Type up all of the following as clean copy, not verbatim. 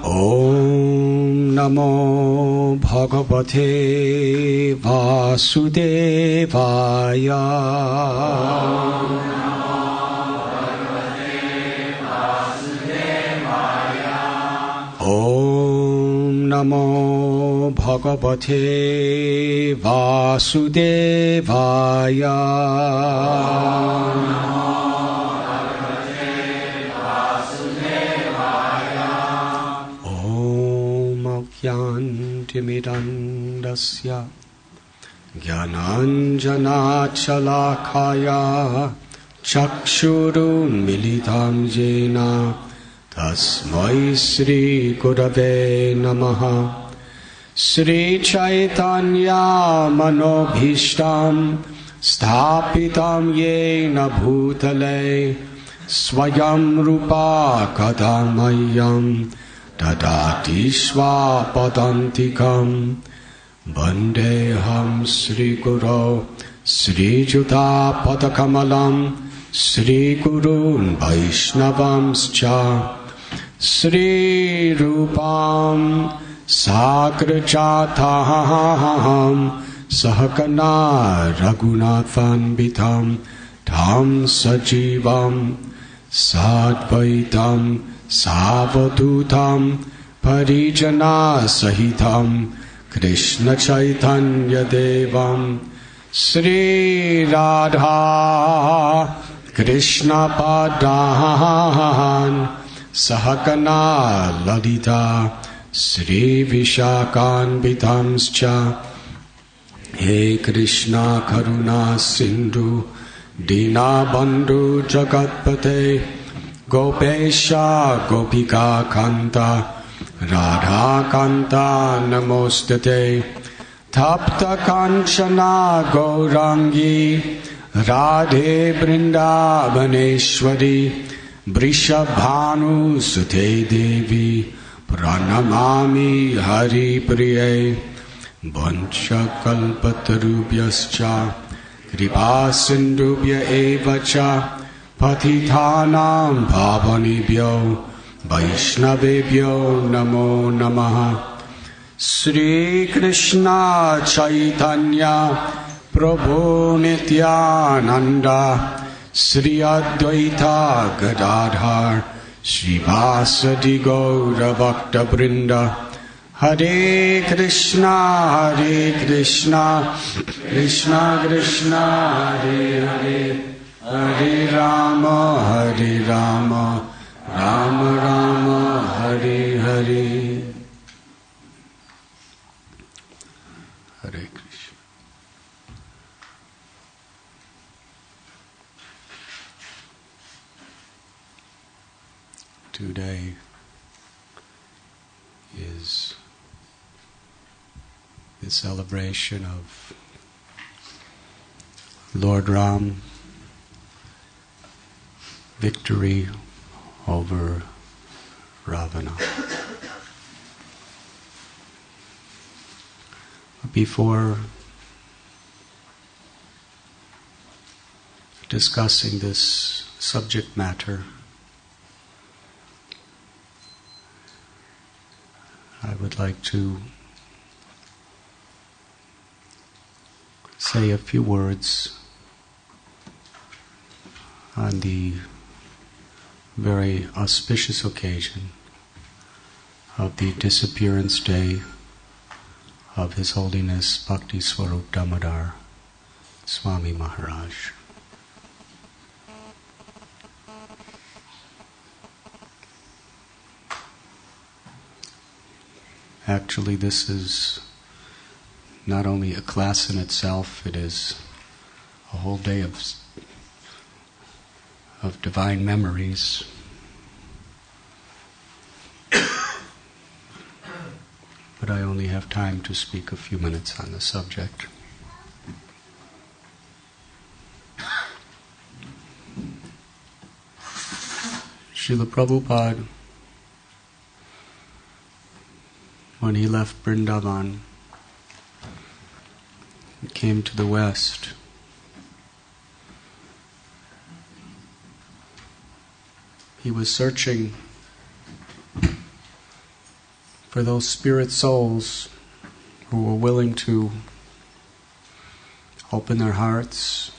Om Namo Bhagavate Vasudevaya. Om Namo Bhagavate Vasudevaya. Yantimidandasya Jnananjanachalakaya Chakshurun militam jena Tasmai Sri Gurave Namaha. Sri Chaitanya Manobhishtam Sthapitam Yena Bhutale Swayam Rupa Kadamayam Dadati Swapadantikam Vandeham Sri Guru Sri Juta Padakamalam Sri Gurun Vaishnavamscha Sri Rupam Sagrajataham Sahakana Raghunathanbitam Tam Sajivam Sadvaitam Savadutam Parijana Sahitam Krishna Chaitanya Devam Sri Radha Krishna Padan Sahakana Ladita Sri Vishakan Vitamscha. He Krishna Karuna Sindhu Dina Bandhu Jagatpate Gopesha Gopika Kanta Radha Kanta Namostate Tapta Kanchana Gaurangi Radhe Vrindavaneshwari Vrishabhanu Sute Devi Pranamami Hari Priye Vancha Kalpatarubhyascha Kripa Sindhubhya Evacha Patithanam Pavanibhyo Vaishnavebhyo Namo Namaha. Sri Krishna Chaitanya Prabhu Nityananda Sri Advaita Gadadhar Srivasadi Gaura Bhakta Vrinda. Hare Krishna Krishna Krishna Hare Hare Hare Rama Rama Rama Hare Hare. Hare Krishna. Today is the celebration of Lord Ram victory over Ravana. Before discussing this subject matter, I would like to say a few words on the very auspicious occasion of the disappearance day of His Holiness Bhakti Swarup Damodar Swami Maharaj. Actually, this is not only a class in itself, it is a whole day of divine memories. But I only have time to speak a few minutes on the subject. Srila Prabhupada, when he left Vrindavan and came to the West, he was searching for those spirit souls who were willing to open their hearts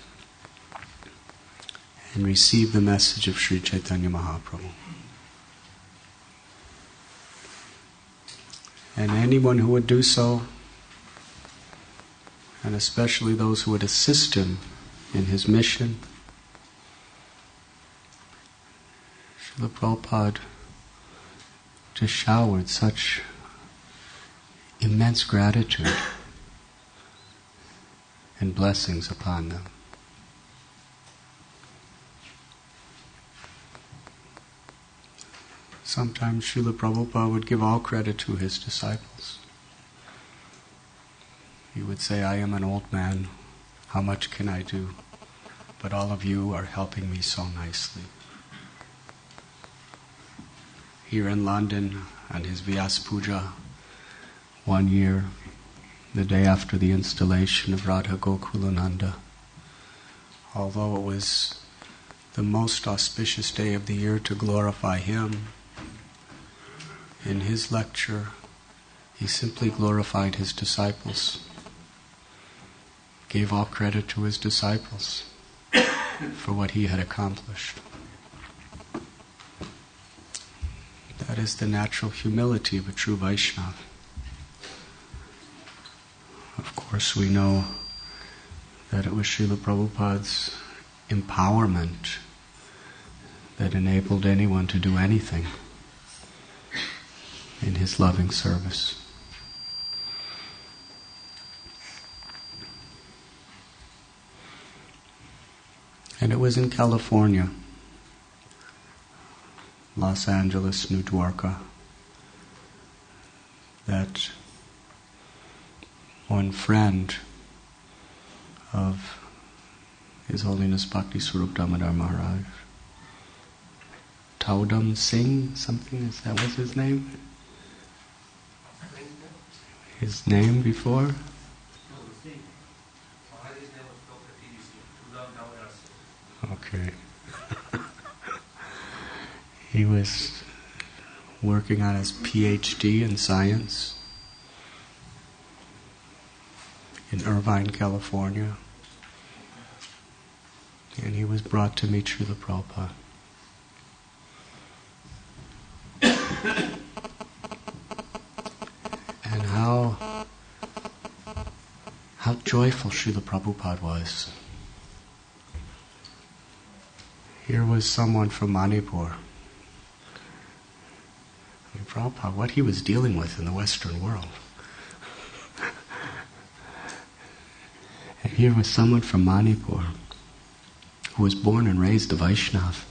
and receive the message of Sri Chaitanya Mahaprabhu. And anyone who would do so, and especially those who would assist him in his mission, Srila Prabhupada just showered such immense gratitude and blessings upon them. Sometimes Srila Prabhupada would give all credit to his disciples. He would say, I am an old man, how much can I do? But all of you are helping me so nicely. Here in London, on his Vyas Puja, one year, the day after the installation of Radha Gokulananda, although it was the most auspicious day of the year to glorify him, in his lecture, he simply glorified his disciples, gave all credit to his disciples for what he had accomplished. That is the natural humility of a true Vaishnava. Of course, we know that it was Srila Prabhupada's empowerment that enabled anyone to do anything in his loving service. And it was in California, Los Angeles, New Dwarka, that one friend of His Holiness Bhakti Swarup Damodar Maharaj, Taudam Singh, something, that was his name? His name before? Okay. He was working on his PhD in science in Irvine, California. And he was brought to meet Srila Prabhupada. And how joyful Srila Prabhupada was. Here was someone from Manipur. Prabhupada, what he was dealing with in the Western world. And here was someone from Manipur who was born and raised a Vaishnava.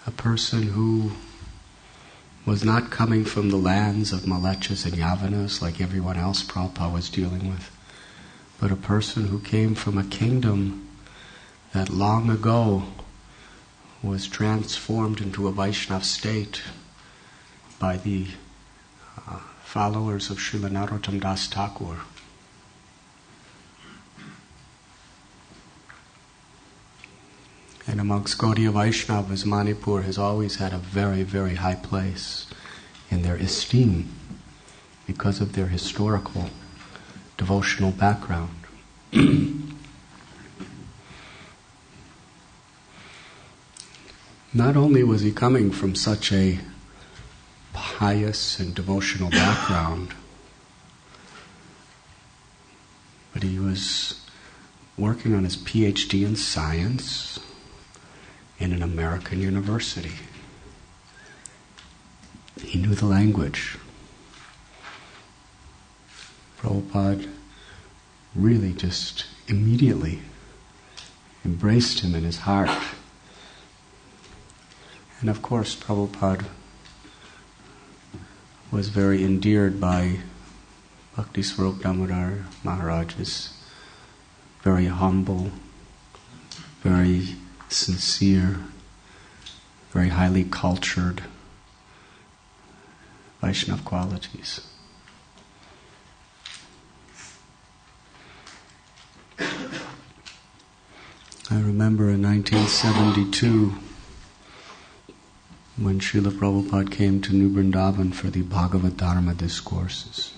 A person who was not coming from the lands of Malechas and Yavanas like everyone else Prabhupada was dealing with, but a person who came from a kingdom that long ago was transformed into a Vaishnava state by the followers of Srila Narottam Das Thakur. And amongst Gaudiya Vaishnavas, Manipur has always had a very, very high place in their esteem because of their historical devotional background. Not only was he coming from such a pious and devotional background, but he was working on his PhD in science in an American university. He knew the language. Prabhupada really just immediately embraced him in his heart. And of course, Prabhupada was very endeared by Bhakti Swarup Damodar Maharaj's very humble, very sincere, very highly cultured Vaishnava qualities. I remember in 1972, when Srila Prabhupada came to New Vrindavan for the Bhagavad Dharma discourses.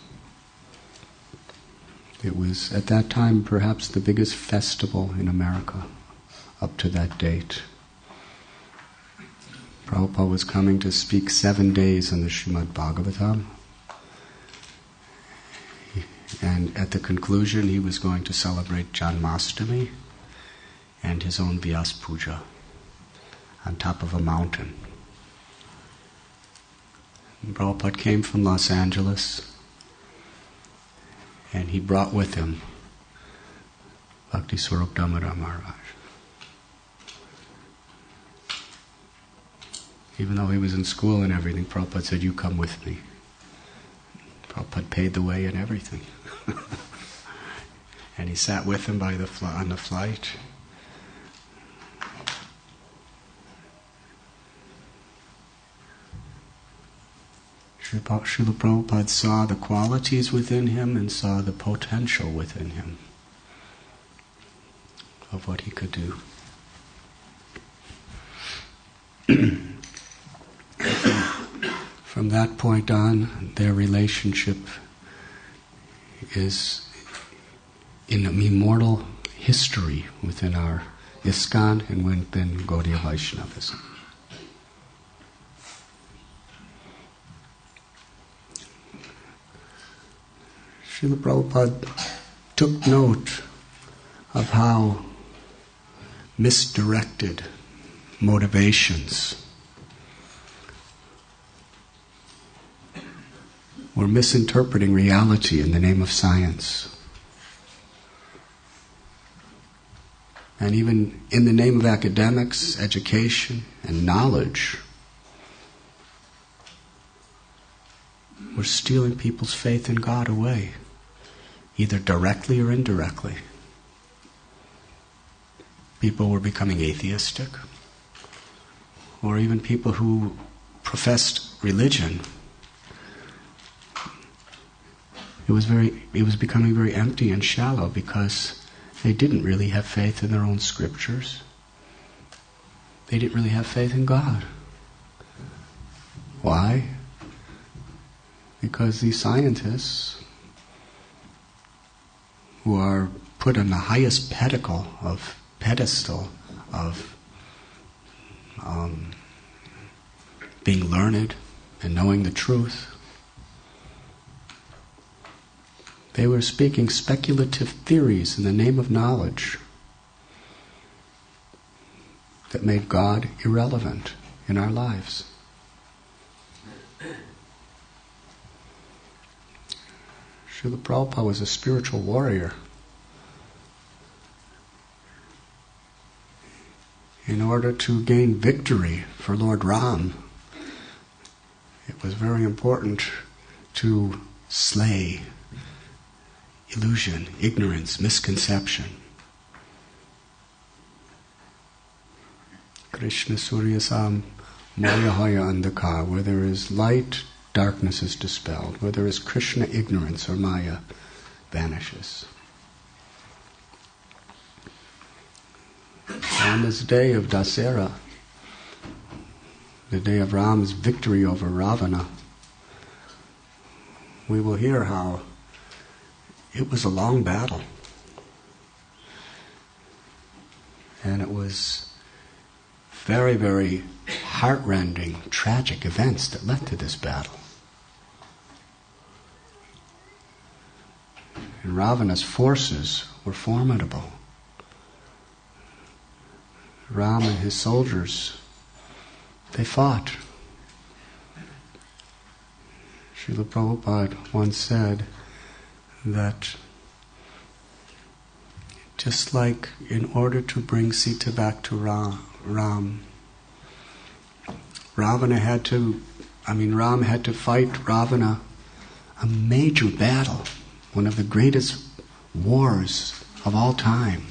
It was, at that time, perhaps the biggest festival in America up to that date. Prabhupada was coming to speak 7 days on the Srimad Bhagavatam. And at the conclusion, he was going to celebrate Janmashtami and his own Vyas Puja on top of a mountain. And Prabhupada came from Los Angeles, and he brought with him Bhakti Swarup Damodar Maharaj. Even though he was in school and everything, Prabhupada said, "You come with me." Prabhupada paid the way and everything. And he sat with him on the flight. Srila Prabhupada saw the qualities within him and saw the potential within him of what he could do. From that point on, their relationship is in an immortal history within our ISKCON and within Gaudiya Vaishnavism. Srila Prabhupada took note of how misdirected motivations were misinterpreting reality in the name of science. And even in the name of academics, education, and knowledge, we're stealing people's faith in God away, either directly or indirectly. People were becoming atheistic, or even people who professed religion. It was becoming very empty and shallow because they didn't really have faith in their own scriptures. They didn't really have faith in God. Why? Because these scientists, who are put on the highest pedestal of being learned and knowing the truth, they were speaking speculative theories in the name of knowledge that made God irrelevant in our lives. Srila Prabhupada was a spiritual warrior. In order to gain victory for Lord Ram, it was very important to slay illusion, ignorance, misconception. Krishna Suryasam Maya Haya Andhakar, where there is light, darkness is dispelled. Where there is Krishna, ignorance or Maya vanishes. On this day of Dusshera, the day of Ram's victory over Ravana, we will hear how it was a long battle. And it was very, very heart-rending, tragic events that led to this battle. And Ravana's forces were formidable. Ram and his soldiers, they fought. Srila Prabhupada once said that just like in order to bring Sita back to Ram had to fight Ravana, a major battle, one of the greatest wars of all time.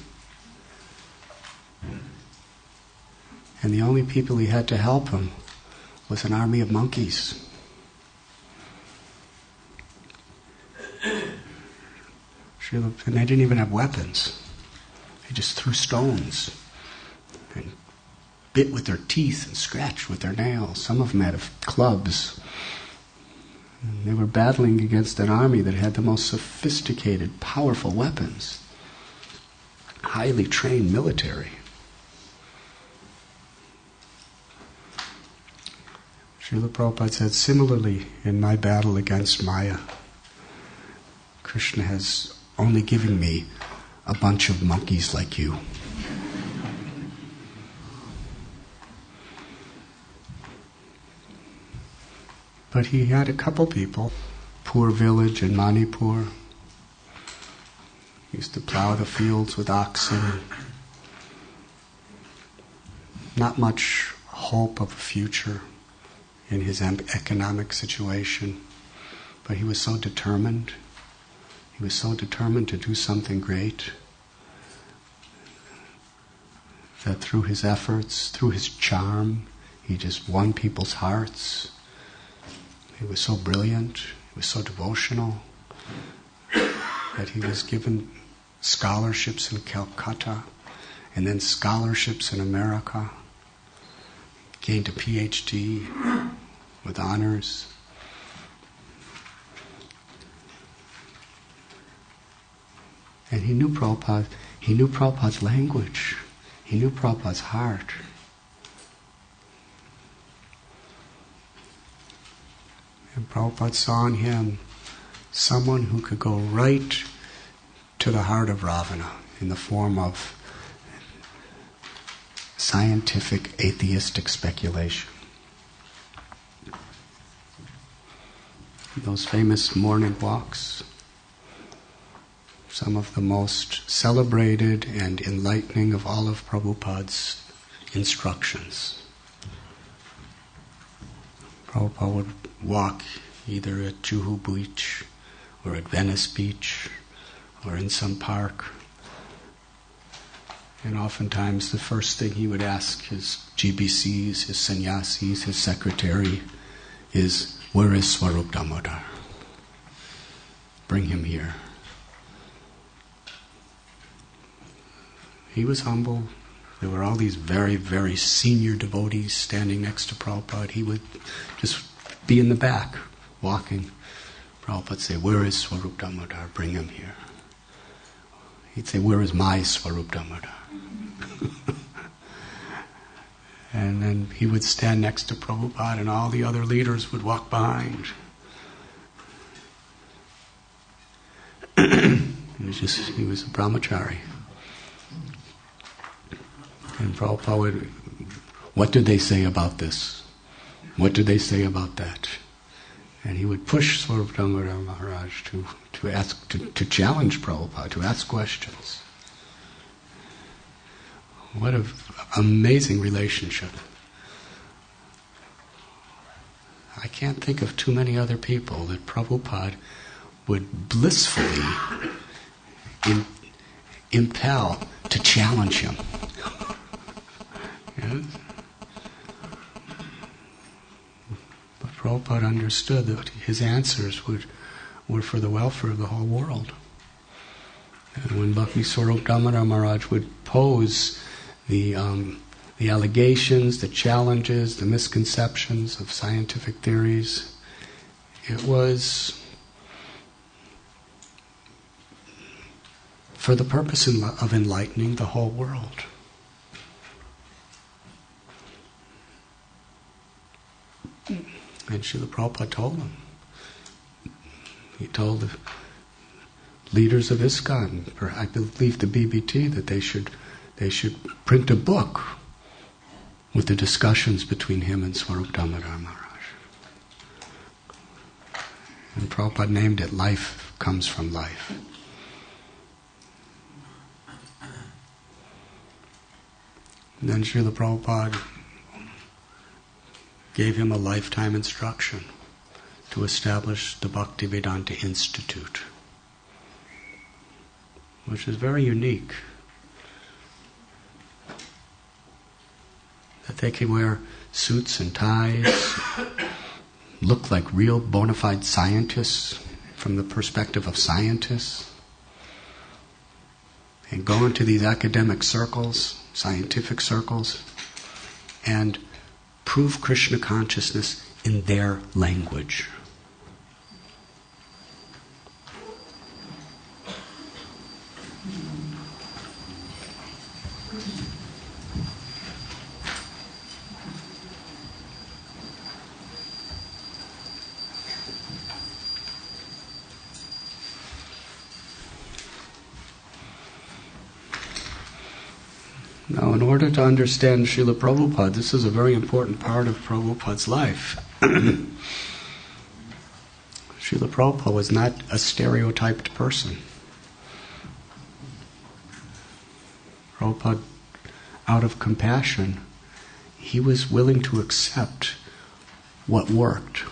And the only people he had to help him was an army of monkeys. And they didn't even have weapons. They just threw stones and bit with their teeth and scratched with their nails. Some of them had clubs. And they were battling against an army that had the most sophisticated, powerful weapons. Highly trained military. Srila Prabhupada said, similarly, in my battle against Maya, Krishna has only given me a bunch of monkeys like you. But he had a couple people, poor village in Manipur. He used to plow the fields with oxen. Not much hope of a future in his economic situation, but he was so determined. He was so determined to do something great that through his efforts, through his charm, he just won people's hearts. He was so brilliant, he was so devotional, that he was given scholarships in Calcutta and then scholarships in America. Gained a PhD with honors. And he knew Prabhupada. He knew Prabhupada's language. He knew Prabhupada's heart. And Prabhupada saw in him someone who could go right to the heart of Ravana in the form of scientific atheistic speculation. Those famous morning walks, some of the most celebrated and enlightening of all of Prabhupada's instructions. Prabhupada would walk either at Juhu Beach or at Venice Beach or in some park. And oftentimes the first thing he would ask his GBCs, his sannyasis, his secretary is, where is Swarup Damodar? Bring him here. He was humble. There were all these very, very senior devotees standing next to Prabhupada. He would just be in the back, walking. Prabhupada would say, where is Swarup Damodar? Bring him here. He'd say, where is my Swarup Damodar? And then he would stand next to Prabhupada and all the other leaders would walk behind. He was a brahmachari. And Prabhupada would, what do they say about this? What do they say about that? And he would push Swarup Damodar Maharaj to challenge Prabhupada, to ask questions. What an amazing relationship. I can't think of too many other people that Prabhupada would blissfully impel to challenge him. Yes? But Prabhupada understood that his answers were for the welfare of the whole world. And when Bhakti Swarup Damodar Maharaj would pose the allegations, the challenges, the misconceptions of scientific theories, it was for the purpose of enlightening the whole world. And Srila Prabhupada told them. He told the leaders of ISKCON, I believe the BBT, that they should print a book with the discussions between him and Swarup Damodar Maharaj. And Prabhupada named it Life Comes from Life. And then Srila Prabhupada gave him a lifetime instruction to establish the Bhaktivedanta Institute, which is very unique. That they can wear suits and ties, look like real bona fide scientists from the perspective of scientists, and go into these academic circles, scientific circles, and prove Krishna consciousness in their language. Now, in order to understand Srila Prabhupada, this is a very important part of Prabhupada's life. Srila Prabhupada was not a stereotyped person. Prabhupada, out of compassion, he was willing to accept what worked.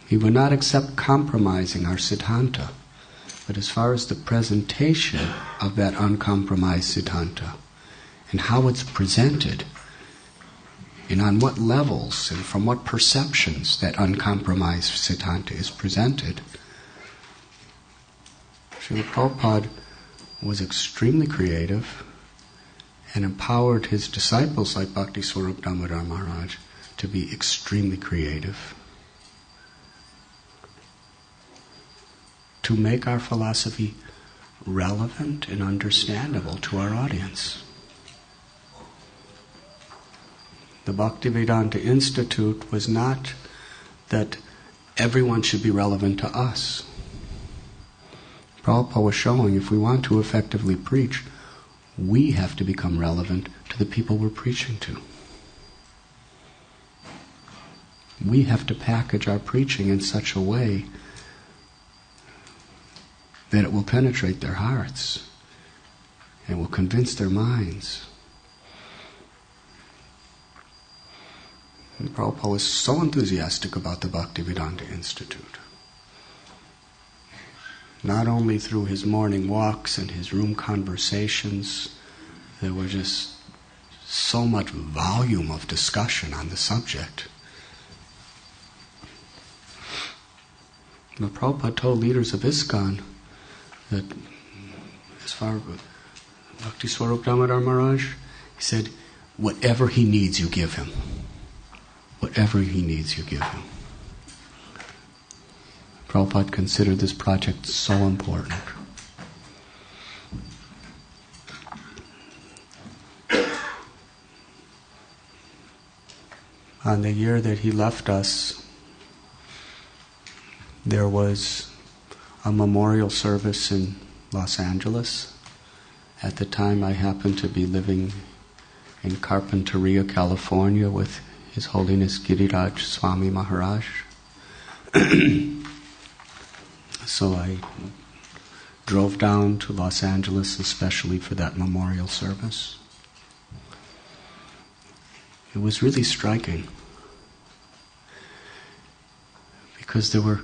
He would not accept compromising our Siddhanta, but as far as the presentation of that uncompromised Siddhanta, and how it's presented, and on what levels and from what perceptions that uncompromised Siddhanta is presented. Srila Prabhupada was extremely creative and empowered his disciples like Bhakti Swarup Damodar Maharaj to be extremely creative, to make our philosophy relevant and understandable to our audience. The Bhaktivedanta Institute was not that everyone should be relevant to us. Prabhupada was showing if we want to effectively preach, we have to become relevant to the people we're preaching to. We have to package our preaching in such a way that it will penetrate their hearts and will convince their minds. And Prabhupada was so enthusiastic about the Bhaktivedanta Institute. Not only through his morning walks and his room conversations, there was just so much volume of discussion on the subject. But Prabhupada told leaders of ISKCON that as far as Bhakti Swarup Damodar Maharaj, he said, whatever he needs, you give him. Whatever he needs, you give him. Prabhupada considered this project so important. On the year that he left us, there was a memorial service in Los Angeles. At the time, I happened to be living in Carpinteria, California with His Holiness Giriraj Swami Maharaj. So I drove down to Los Angeles especially for that memorial service. It was really striking because there were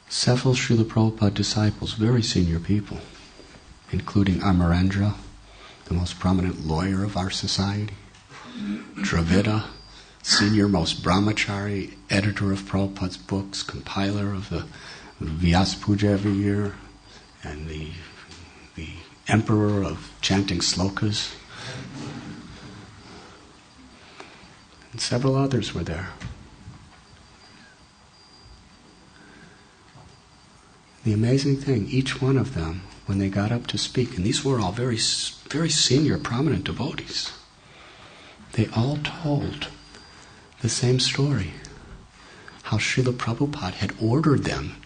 several Srila Prabhupada disciples, very senior people, including Amarendra, the most prominent lawyer of our society, Dravida, senior most brahmachari, editor of Prabhupada's books, compiler of the Vyas Puja every year, and the emperor of chanting slokas. And several others were there. The amazing thing, each one of them, when they got up to speak, and these were all very, very senior, prominent devotees, they all told the same story, how Srila Prabhupada had ordered them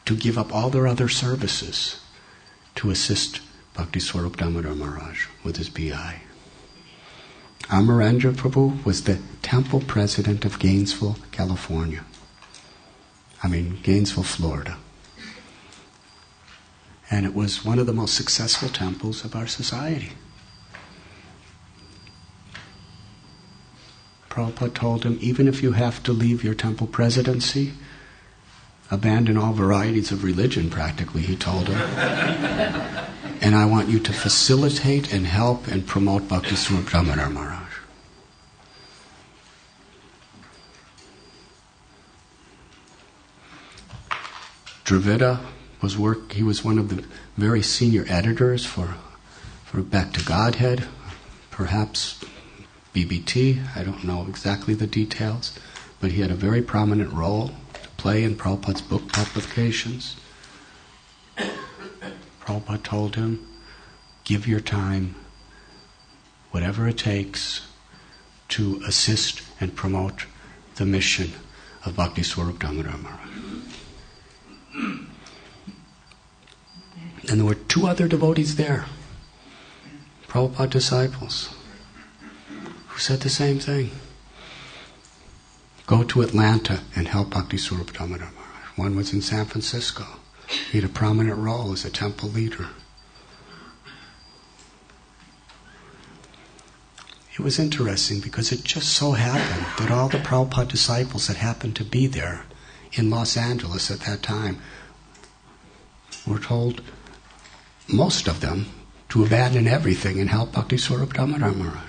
to give up all their other services to assist Bhakti Swarup Damodar Maharaj with his BI. Amarendra Prabhu was the temple president of Gainesville, Gainesville, Florida. And it was one of the most successful temples of our society. Prabhupada told him, even if you have to leave your temple presidency, abandon all varieties of religion, practically, he told him. And I want you to facilitate and help and promote Bhakti Swarup Damodar Maharaj. Dravida he was one of the very senior editors for Back to Godhead, perhaps BBT. I don't know exactly the details, but he had a very prominent role to play in Prabhupada's book publications. Prabhupada told him, give your time, whatever it takes, to assist and promote the mission of Bhakti Swarup Damodar Maharaj. And there were two other devotees there, Prabhupada disciples, who said the same thing. Go to Atlanta and help Bhakti Swarup Damodar Maharaj. One was in San Francisco. He had a prominent role as a temple leader. It was interesting because it just so happened that all the Prabhupada disciples that happened to be there in Los Angeles at that time were told, most of them, to abandon everything and help Bhakti Swarup Damodar Maharaj.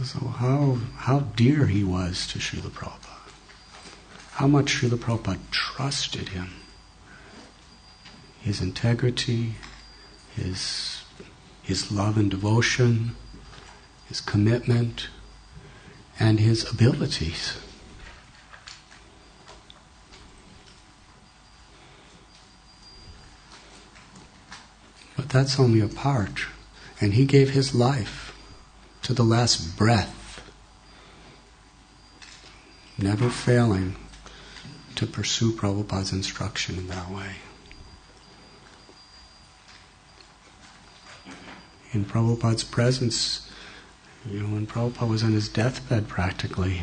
So how dear he was to Srila Prabhupada. How much Srila Prabhupada trusted him. His integrity, his love and devotion, his commitment, and his abilities. But that's only a part. And he gave his life to the last breath, never failing to pursue Prabhupada's instruction in that way. In Prabhupada's presence, when Prabhupada was on his deathbed practically,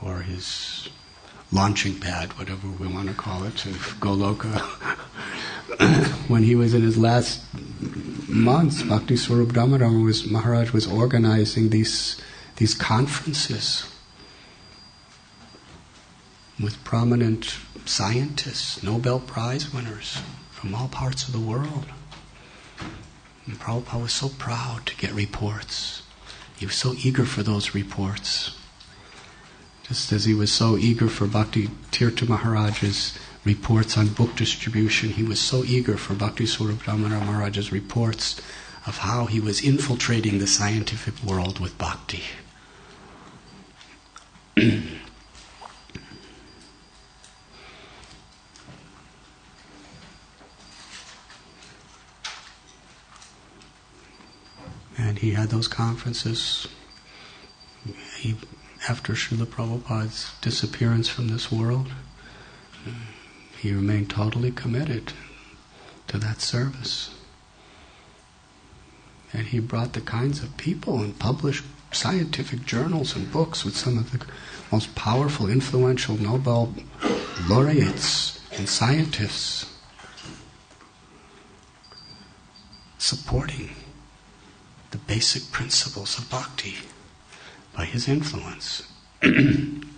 or his launching pad, whatever we want to call it, to Goloka, when he was in his last months, Bhakti Swarup Damodar Maharaj was organizing these conferences with prominent scientists, Nobel Prize winners from all parts of the world. And Prabhupada was so proud to get reports. He was so eager for those reports. Just as he was so eager for Bhakti Tirtha Maharaj's reports on book distribution, he was so eager for Bhakti Swarup Damodar Maharaj's reports of how he was infiltrating the scientific world with bhakti. And he had those conferences. After Srila Prabhupada's disappearance from this world, he remained totally committed to that service. And he brought the kinds of people and published scientific journals and books with some of the most powerful, influential Nobel laureates and scientists supporting the basic principles of bhakti by his influence. And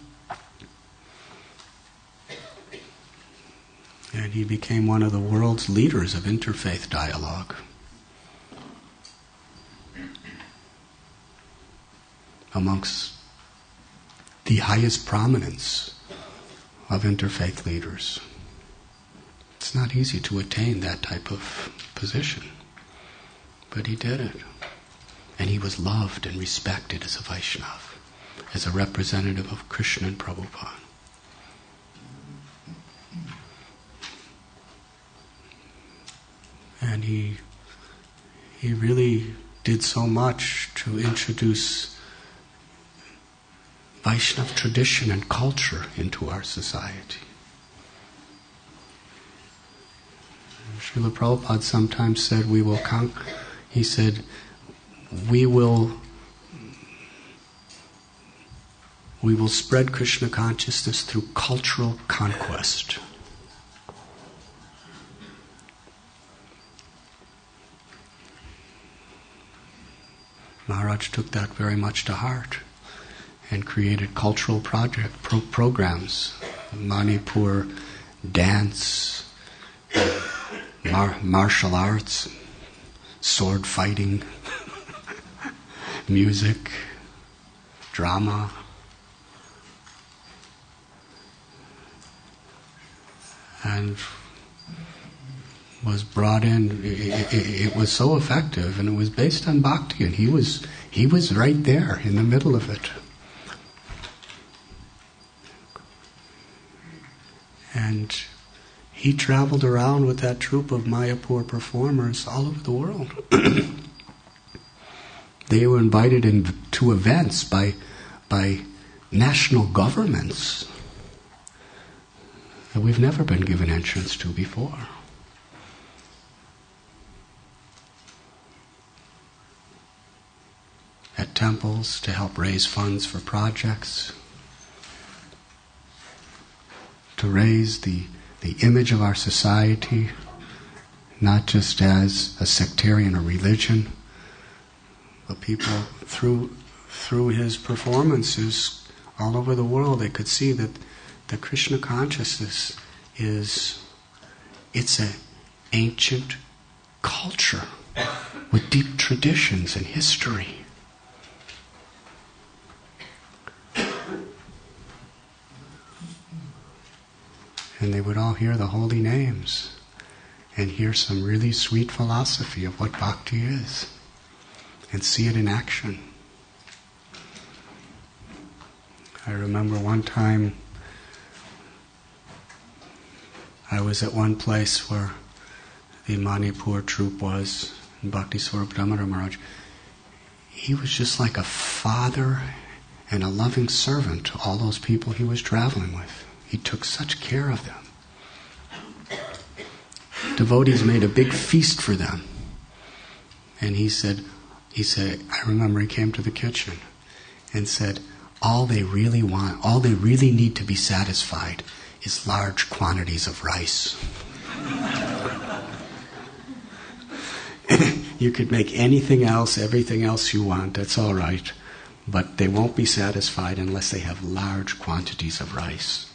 he became one of the world's leaders of interfaith dialogue. Amongst the highest prominence of interfaith leaders. It's not easy to attain that type of position, but he did it. And he was loved and respected as a Vaishnava, as a representative of Krishna and Prabhupada. And he really did so much to introduce Vaishnava tradition and culture into our society. Srila Prabhupada sometimes said, we will spread Krishna consciousness through cultural conquest. Maharaj took that very much to heart and created cultural programs, Manipur dance, martial arts, sword fighting, music, drama. And was brought in. It was so effective, and it was based on bhakti, and he was right there in the middle of it. And he traveled around with that troupe of Mayapur performers all over the world. They were invited to events by national governments that we've never been given entrance to before. At temples to help raise funds for projects, to raise the image of our society, not just as a sectarian or religion, but people through his performances all over the world, they could see that the Krishna consciousness it's an ancient culture with deep traditions and history. And they would all hear the holy names and hear some really sweet philosophy of what bhakti is and see it in action. I remember one time I was at one place where the Manipur troupe was, and Bhakti Swarup Damodar Maharaj. He was just like a father and a loving servant to all those people he was traveling with. He took such care of them. Devotees made a big feast for them. And he said, I remember he came to the kitchen and said, all they really need to be satisfied is large quantities of rice. You could make anything else, everything else you want, that's all right. But they won't be satisfied unless they have large quantities of rice.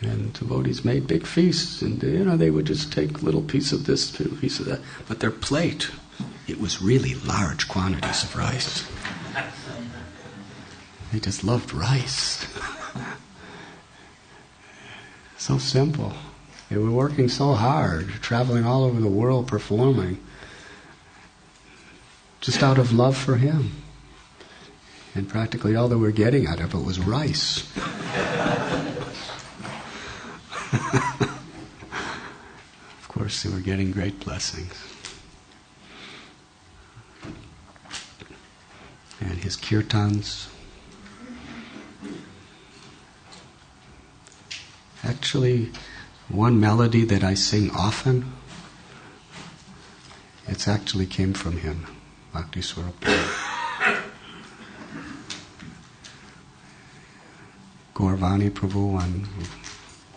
And devotees made big feasts, and they would just take a little piece of this, a piece of that. But their plate, it was really large quantities of rice. They just loved rice. So simple. They were working so hard, traveling all over the world performing, just out of love for him. And practically all they were getting out of it was rice. Of course, they were getting great blessings. And his kirtans. Actually, one melody that I sing often, it's actually came from him, Bhakti Swarup. Gaurvani Prabhu, one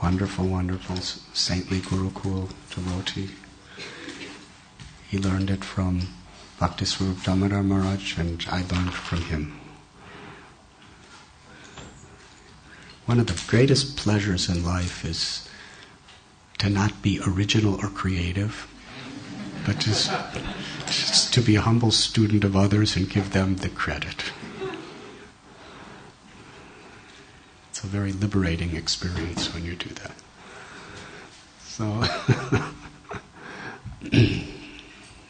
wonderful, wonderful saintly Gurukul devotee. He learned it from Bhakti Swarup Damodar Maharaj, and I learned from him. One of the greatest pleasures in life is to not be original or creative, but just to be a humble student of others and give them the credit. It's a very liberating experience when you do that. So,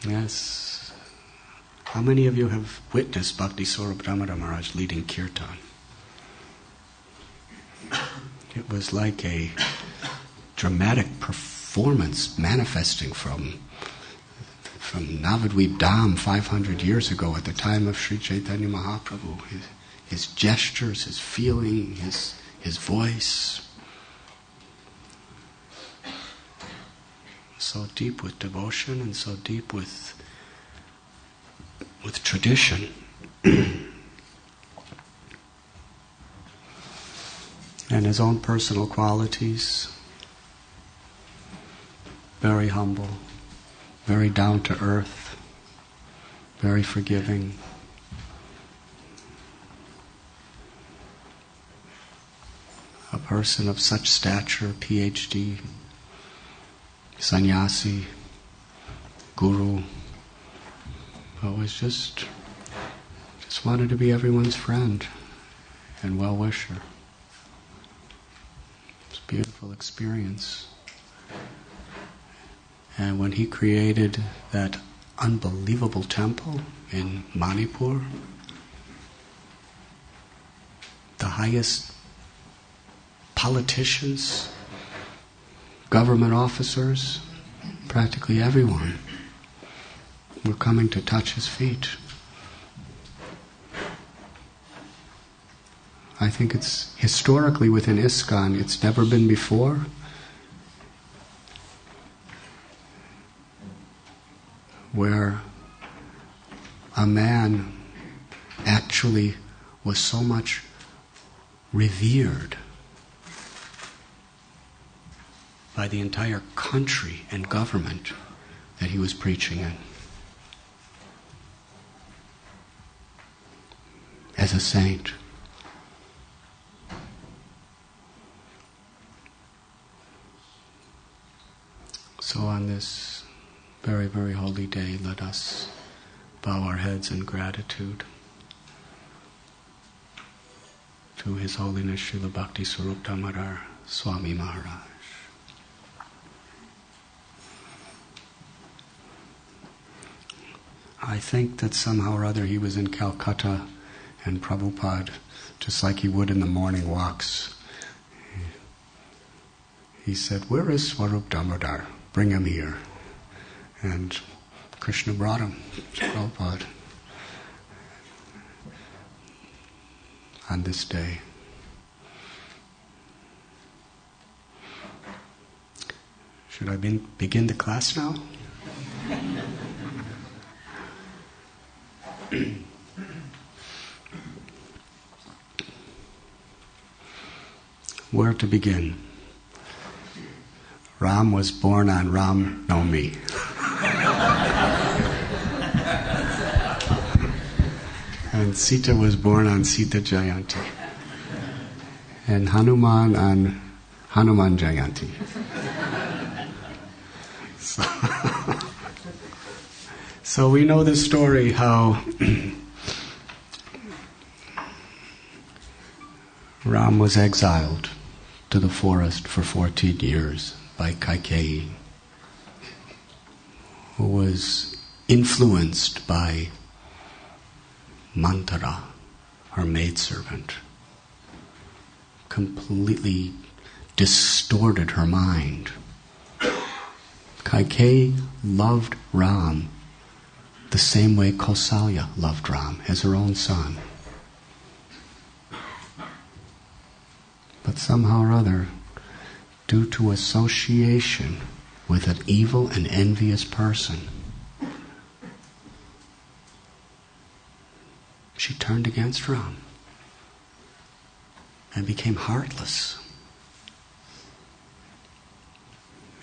yes. How many of you have witnessed Bhakti Swarup Damodar Maharaj leading kirtan? It was like a dramatic performance manifesting from Navadvip Dham 500 years ago at the time of Sri Chaitanya Mahaprabhu. His gestures, his feeling, his voice. So deep with devotion and so deep with tradition. And his own personal qualities, very humble, very down to earth, very forgiving. A person of such stature, PhD, sannyasi, guru, always just wanted to be everyone's friend and well-wisher. It's a beautiful experience. And when he created that unbelievable temple in Manipur, the highest politicians, government officers, practically everyone were coming to touch his feet. I think it's historically within ISKCON, it's never been before. Where a man actually was so much revered by the entire country and government that he was preaching in. As a saint. So on this very, very holy day, let us bow our heads in gratitude to His Holiness Srila Bhakti Swarup Damodar Swami Maharaj. I think that somehow or other he was in Calcutta and Prabhupada, just like he would in the morning walks, he said, "Where is Swarup Damodar? Bring him here." And Krishna brought him to Prabhupada on this day. Should I begin the class now? Where to begin? Ram was born on Ram Navami. And Sita was born on Sita Jayanti. And Hanuman on Hanuman Jayanti. So we know the story how Ram was exiled to the forest for 14 years by Kaikeyi, who was influenced by Manthara, her maidservant, completely distorted her mind. Kaikeyi loved Ram the same way Kausalya loved Ram, as her own son. But somehow or other, due to association with an evil and envious person, she turned against Ram and became heartless.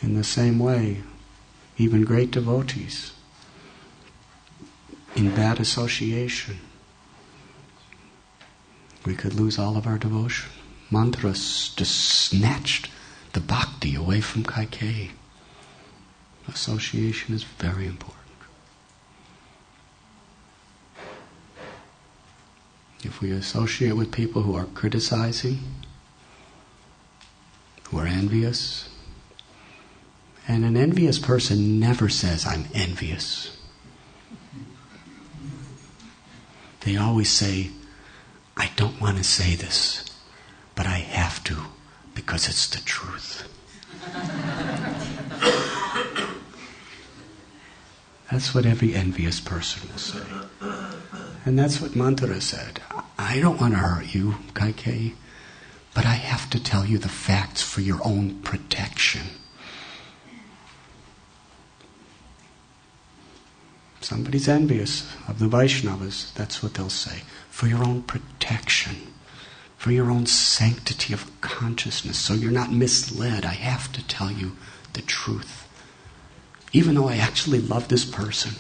In the same way, even great devotees, in bad association, we could lose all of our devotion. Manthara just snatched the bhakti away from Kaikeyi. Association is very important. If we associate with people who are criticizing, who are envious, and an envious person never says, "I'm envious." They always say, "I don't want to say this, but I have to because it's the truth." That's what every envious person will say. And that's what Manthara said. "I don't want to hurt you, Kaikeyi, but I have to tell you the facts for your own protection." Somebody's envious of the Vaishnavas, that's what they'll say. For your own protection, for your own sanctity of consciousness, so you're not misled, I have to tell you the truth. Even though I actually love this person,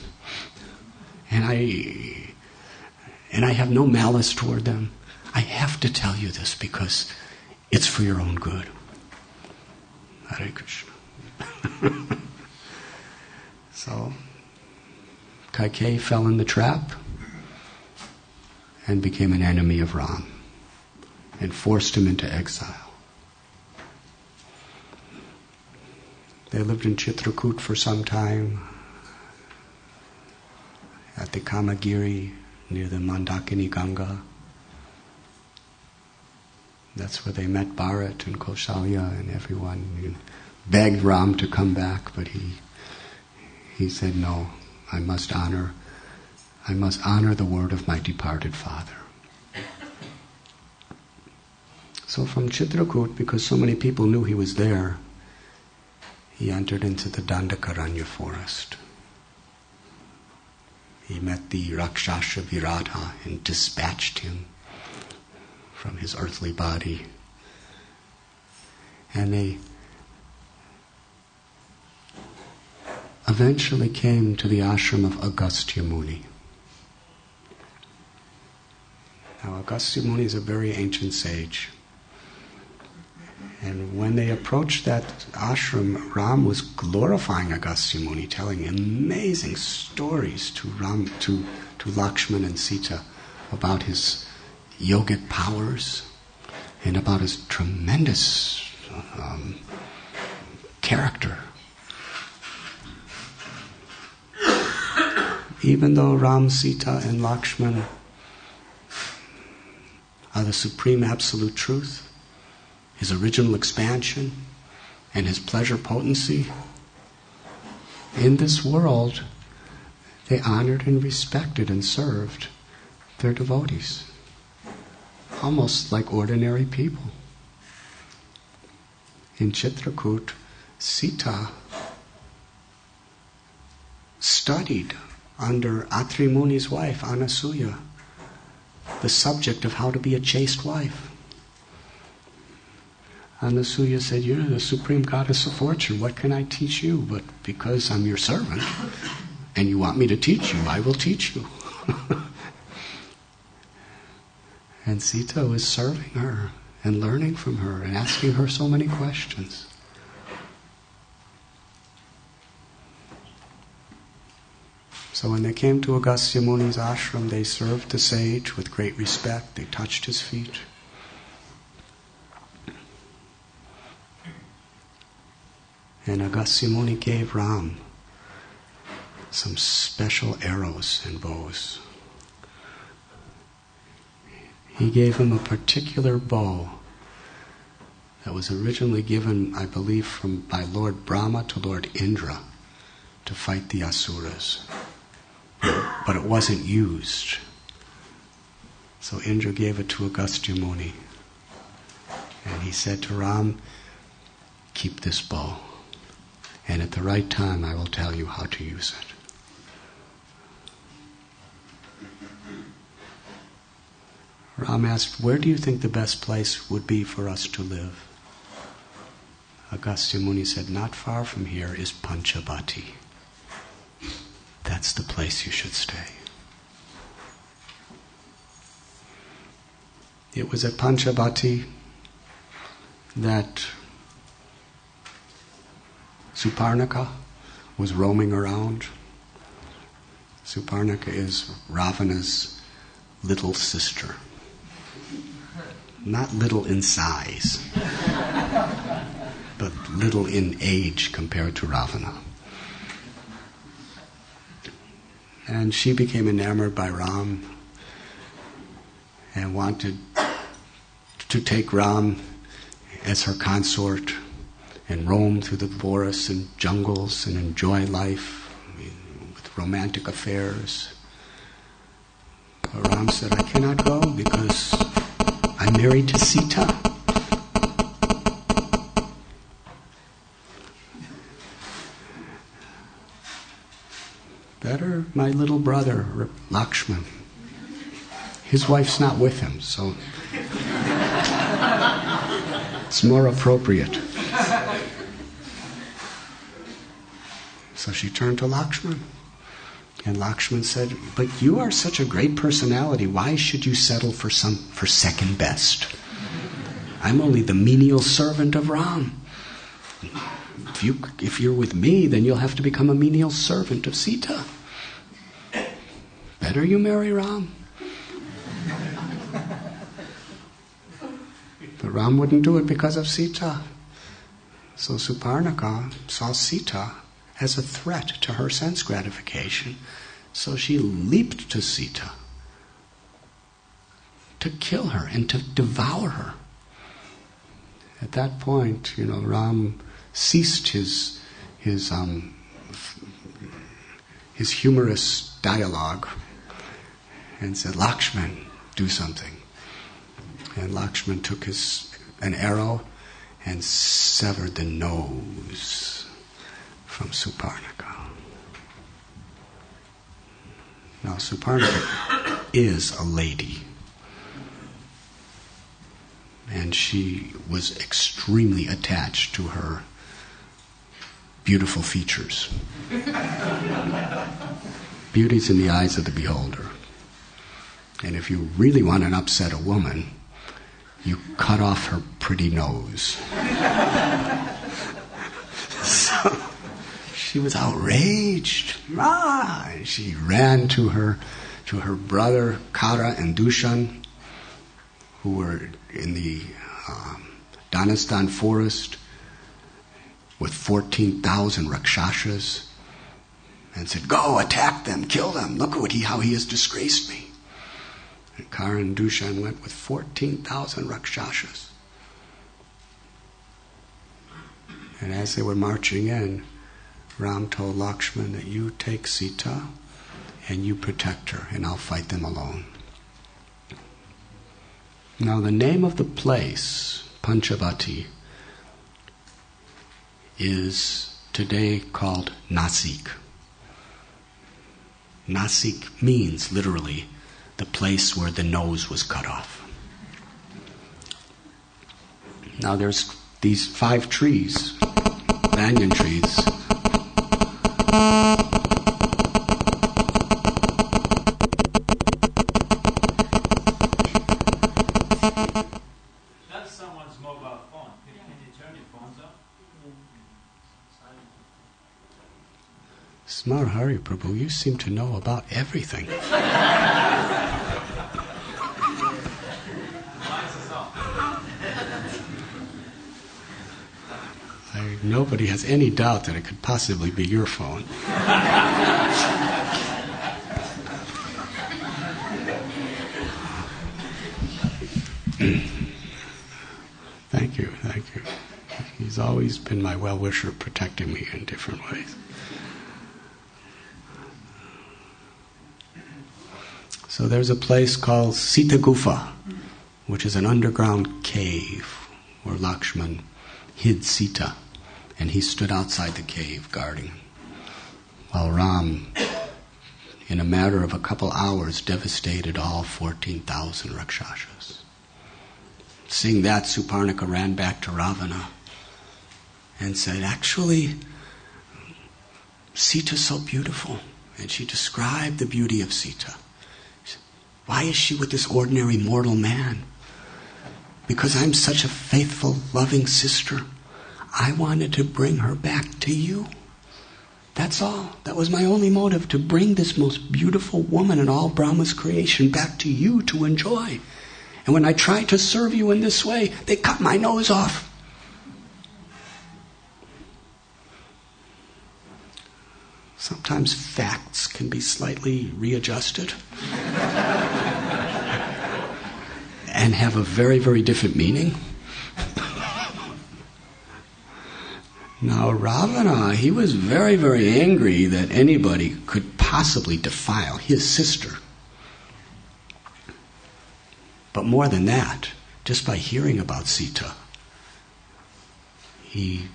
and I have no malice toward them, I have to tell you this because it's for your own good. Hare Krishna. So, Kaikeyi fell in the trap and became an enemy of Ram and forced him into exile. They lived in Chitrakoot for some time, at the Kamagiri, near the Mandakini Ganga. That's where they met Bharat and Kaushalya and everyone. He begged Ram to come back, but he said, no, I must honor the word of my departed father. So from Chitrakoot, because so many people knew he was there, he entered into the Dandakaranya forest. He met the Rakshasa Virata and dispatched him from his earthly body. And they eventually came to the ashram of Agastya Muni. Now, Agastya Muni is a very ancient sage. And when they approached that ashram, Ram was glorifying Agastya Muni, telling amazing stories to Lakshman and Sita about his yogic powers and about his tremendous character. Even though Ram, Sita, and Lakshman are the supreme absolute truth, his original expansion, and his pleasure potency, in this world, they honored and respected and served their devotees, almost like ordinary people. In Chitrakoot, Sita studied under Atri Muni's wife, Anasuya, the subject of how to be a chaste wife. Anasuya said, you're the supreme goddess of fortune. What can I teach you? But because I'm your servant, and you want me to teach you, I will teach you. And Sita was serving her and learning from her and asking her so many questions. So when they came to Agastya Muni's ashram, they served the sage with great respect. They touched his feet. And Agastya Muni gave Ram some special arrows and bows. He gave him a particular bow that was originally given, I believe, by Lord Brahma to Lord Indra to fight the Asuras. But it wasn't used. So Indra gave it to Agastya Muni. And he said to Ram, keep this bow. And at the right time, I will tell you how to use it. Ram asked, where do you think the best place would be for us to live? Agastya Muni said, not far from here is Panchabati. That's the place you should stay. It was at Panchabati that Suparnaka was roaming around. Suparnaka is Ravana's little sister. Not little in size, but little in age compared to Ravana. And she became enamored by Ram and wanted to take Ram as her consort and roam through the forests and jungles and enjoy life with romantic affairs. But Ram said, I cannot go because I'm married to Sita. Better my little brother, Lakshman. His wife's not with him, so it's more appropriate. So she turned to Lakshman. And Lakshman said, but you are such a great personality. Why should you settle for second best? I'm only the menial servant of Ram. If you're with me, then you'll have to become a menial servant of Sita. Better you marry Ram. But Ram wouldn't do it because of Sita. So Suparnaka saw Sita as a threat to her sense gratification. So she leaped to Sita to kill her and to devour her. At that point, Ram ceased his humorous dialogue and said, "Lakshman, do something." And Lakshman took an arrow and severed the nose from Suparnaka. Now, Suparnaka is a lady, and she was extremely attached to her beautiful features. Beauty's in the eyes of the beholder. And if you really want to upset a woman, you cut off her pretty nose. So she was outraged. And she ran to her brother Kara and Dushan, who were in the Dhanistan forest with 14,000 Rakshasas, and said, "Go, attack them, kill them. Look at how he has disgraced me." And Kara and Dushan went with 14,000 Rakshasas. And as they were marching in, Ram told Lakshman that you take Sita and you protect her, and I'll fight them alone. Now the name of the place, Panchavati, is today called Nasik. Nasik means literally the place where the nose was cut off. Now there's these 5 trees, banyan trees. That's someone's mobile phone. Can you turn your phones off? Smart Hari Prabhu, you seem to know about everything. Nobody has any doubt that it could possibly be your phone. Thank you. He's always been my well-wisher, protecting me in different ways. So there's a place called Sita Gufa, which is an underground cave where Lakshman hid Sita, and he stood outside the cave guarding, while Ram, in a matter of a couple hours, devastated all 14,000 Rakshasas. Seeing that, Suparnaka ran back to Ravana and said, "Actually, Sita's so beautiful." And she described the beauty of Sita. She said, "Why is she with this ordinary mortal man? Because I'm such a faithful, loving sister. I wanted to bring her back to you. That's all. That was my only motive, to bring this most beautiful woman in all Brahma's creation back to you to enjoy. And when I tried to serve you in this way, they cut my nose off." Sometimes facts can be slightly readjusted and have a very, very different meaning. Now Ravana, he was very, very angry that anybody could possibly defile his sister. But more than that, just by hearing about Sita, he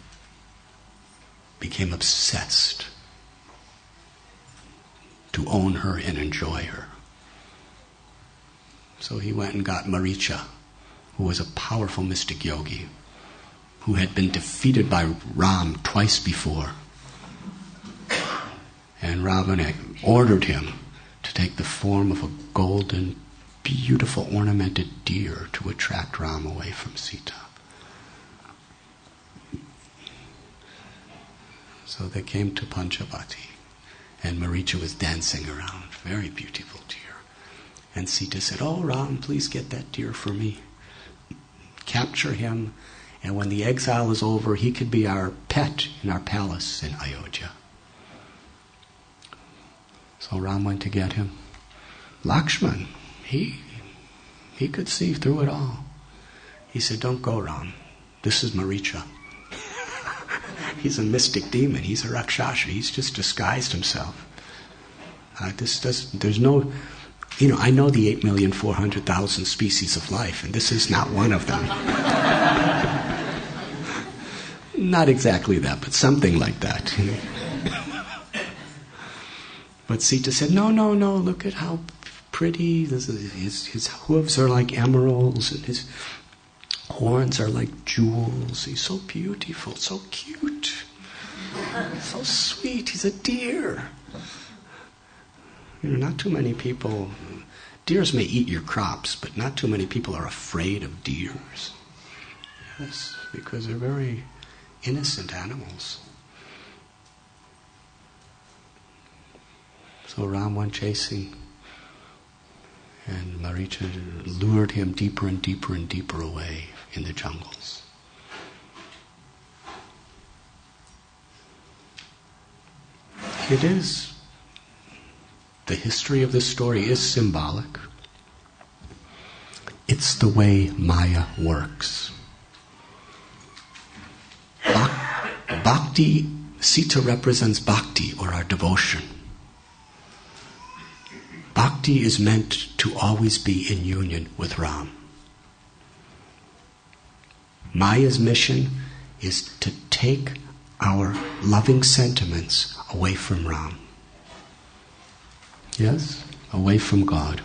became obsessed to own her and enjoy her. So he went and got Maricha, who was a powerful mystic yogi, who had been defeated by Ram twice before. And Ravana ordered him to take the form of a golden, beautiful, ornamented deer to attract Ram away from Sita. So they came to Panchavati, and Maricha was dancing around, very beautiful deer. And Sita said, "Oh Ram, please get that deer for me. Capture him And when the exile is over, he could be our pet in our palace in Ayodhya. So Ram went to get him. Lakshman, he could see through it all. He said, don't go, Ram. This is Maricha. He's a mystic demon. He's a Rakshasa. He's just disguised himself. There's no, I know the 8,400,000 species of life, and this is not one of them. Not exactly that, but something like that. But Sita said, no, look at how pretty. His hooves are like emeralds, and his horns are like jewels. He's so beautiful, so cute, so sweet. He's a deer. Not too many people, deers may eat your crops, but not too many people are afraid of deers. Yes, because they're very innocent animals. So Ram went chasing, and Maricha lured him deeper and deeper and deeper away in the jungles. It is, the history of this story is symbolic. It's the way Maya works. Bhakti, Sita represents bhakti, or our devotion. Bhakti is meant to always be in union with Ram. Maya's mission is to take our loving sentiments away from Ram. Yes? Away from God.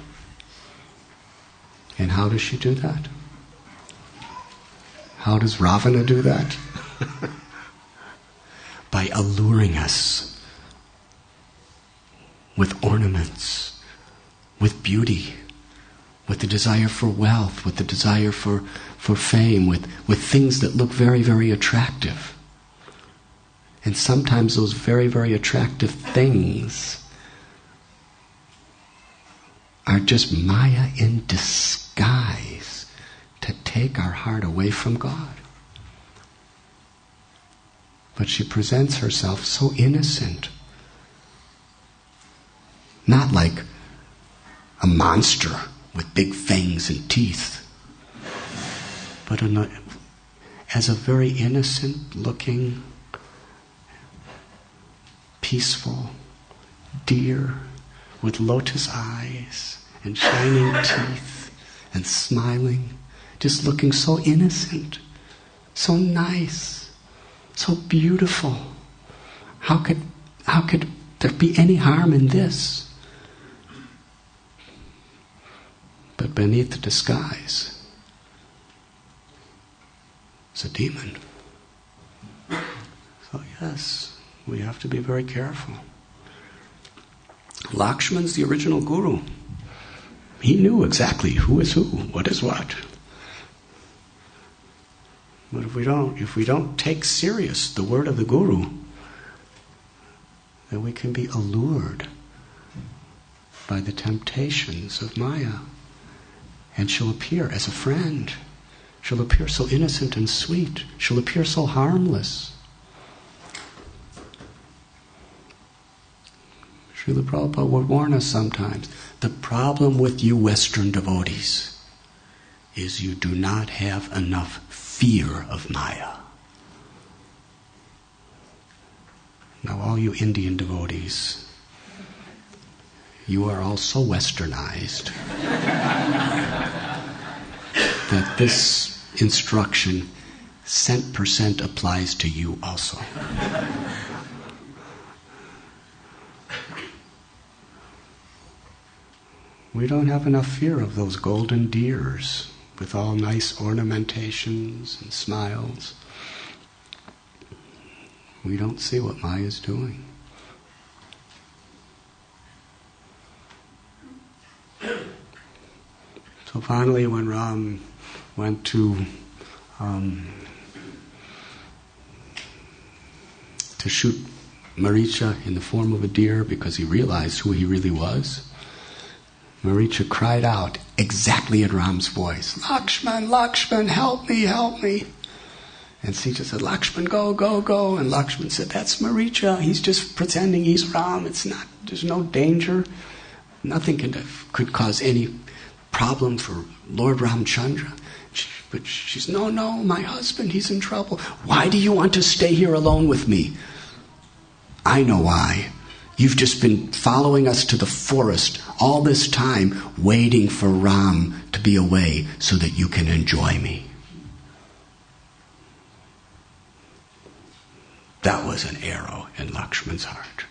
And how does she do that? How does Ravana do that? By alluring us with ornaments, with beauty, with the desire for wealth, with the desire for fame, with things that look very, very attractive. And sometimes those very, very attractive things are just Maya in disguise to take our heart away from God. But she presents herself so innocent. Not like a monster with big fangs and teeth, but as a very innocent looking, peaceful deer with lotus eyes and shining teeth and smiling, just looking so innocent, so nice, so beautiful. How could there be any harm in this? But beneath the disguise is a demon. So yes, we have to be very careful. Lakshman's the original guru. He knew exactly who is who, what is what. But if we don't take serious the word of the guru, then we can be allured by the temptations of Maya. And she'll appear as a friend. She'll appear so innocent and sweet. She'll appear so harmless. Srila Prabhupada would warn us sometimes. The problem with you Western devotees is you do not have enough fear of Maya. Now all you Indian devotees, you are all so westernized that this instruction cent% applies to you also. We don't have enough fear of those golden deers with all nice ornamentations and smiles. We don't see what Maya is doing. So finally, when Ram went to shoot Maricha in the form of a deer because he realized who he really was, Maricha cried out exactly in Ram's voice, "Lakshman, Lakshman, help me, help me." And Sita said, Lakshman, go, go, go. And Lakshman said, that's Maricha. He's just pretending he's Ram. There's no danger. Nothing could cause any problem for Lord Ramchandra. But she's, no, my husband, he's in trouble. Why do you want to stay here alone with me? I know why. You've just been following us to the forest all this time, waiting for Ram to be away so that you can enjoy me. That was an arrow in Lakshman's heart.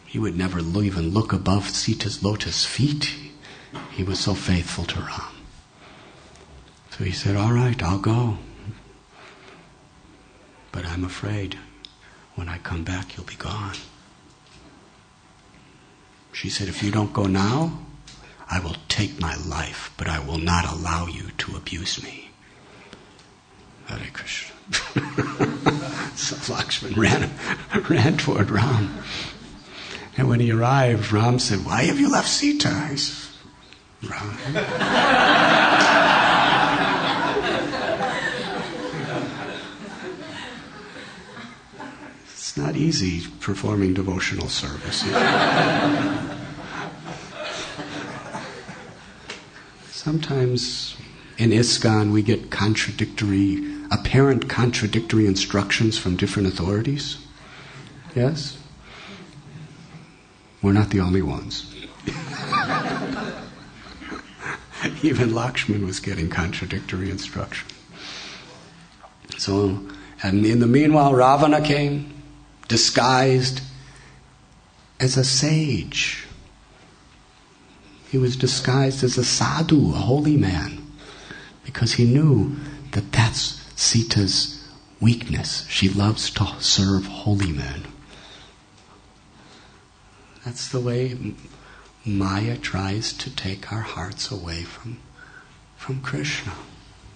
He would never even look above Sita's lotus feet. He was so faithful to Ram. So he said, all right, I'll go. But I'm afraid when I come back, you'll be gone. She said, if you don't go now, I will take my life, but I will not allow you to abuse me. Hare Krishna. So Lakshman ran toward Ram. And when he arrived, Ram said, why have you left Sita? I said, Ram. It's not easy performing devotional service. Sometimes in ISKCON we get apparent contradictory instructions from different authorities. Yes? We're not the only ones. Even Lakshman was getting contradictory instruction. So, and in the meanwhile, Ravana came, disguised as a sage. He was disguised as a sadhu, a holy man, because he knew that that's Sita's weakness. She loves to serve holy men. That's the way Maya tries to take our hearts away from Krishna,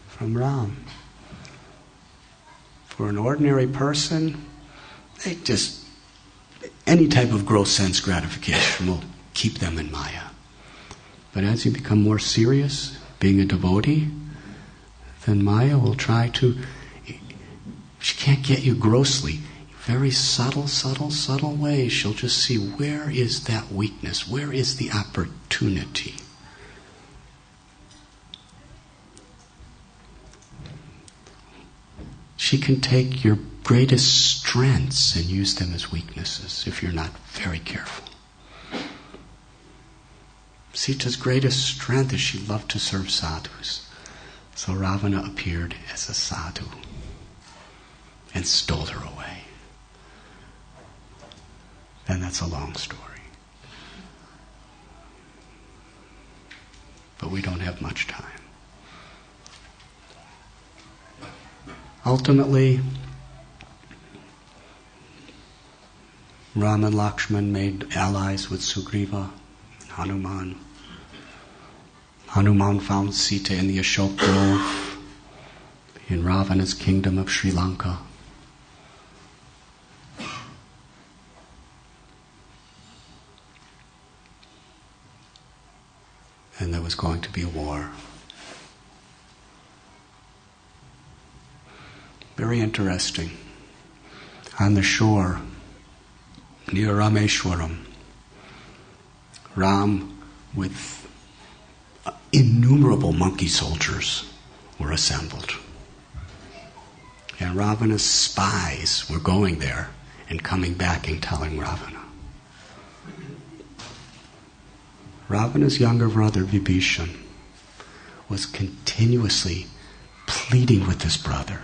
from Ram. For an ordinary person, any type of gross sense gratification will keep them in Maya. But as you become more serious, being a devotee, then Maya will try to, she can't get you grossly. Very subtle ways. She'll just see, where is that weakness? Where is the opportunity? She can take your greatest strengths and use them as weaknesses if you're not very careful. Sita's greatest strength is she loved to serve sadhus. So Ravana appeared as a sadhu and stole her away. And that's a long story. But we don't have much time. Ultimately, Ram and Lakshman made allies with Sugriva and Hanuman. Hanuman found Sita in the Ashok Grove in Ravana's kingdom of Sri Lanka. And there was going to be a war. Very interesting. On the shore, near Rameshwaram, Ram with innumerable monkey soldiers were assembled. And Ravana's spies were going there and coming back and telling Ravana. Ravana's younger brother, Vibhishan, was continuously pleading with his brother,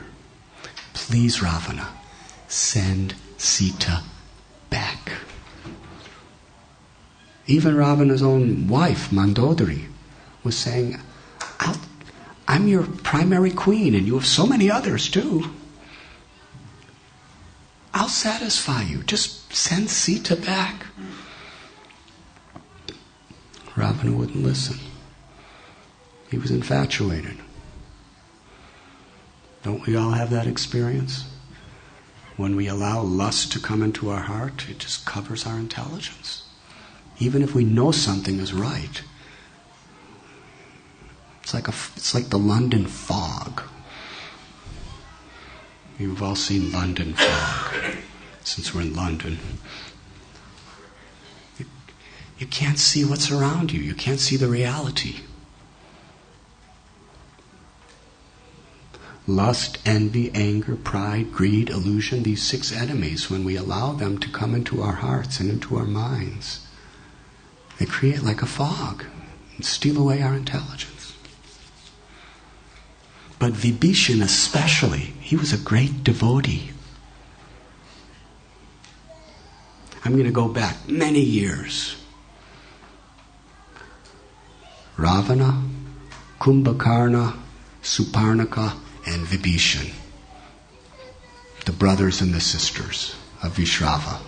please, Ravana, send Sita back. Even Ravana's own wife, Mandodari, was saying, I'm your primary queen, and you have so many others too. I'll satisfy you. Just send Sita back. Ravana wouldn't listen. He was infatuated. Don't we all have that experience? When we allow lust to come into our heart, it just covers our intelligence. Even if we know something is right. It's like the London fog. You've all seen London fog, since we're in London. You can't see what's around you. You can't see the reality. Lust, envy, anger, pride, greed, illusion, these 6 enemies, when we allow them to come into our hearts and into our minds, they create like a fog and steal away our intelligence. But Vibhishan especially, he was a great devotee. I'm going to go back many years. Ravana, Kumbhakarna, Suparnaka, and Vibhishan, the brothers and the sisters of Vishrava,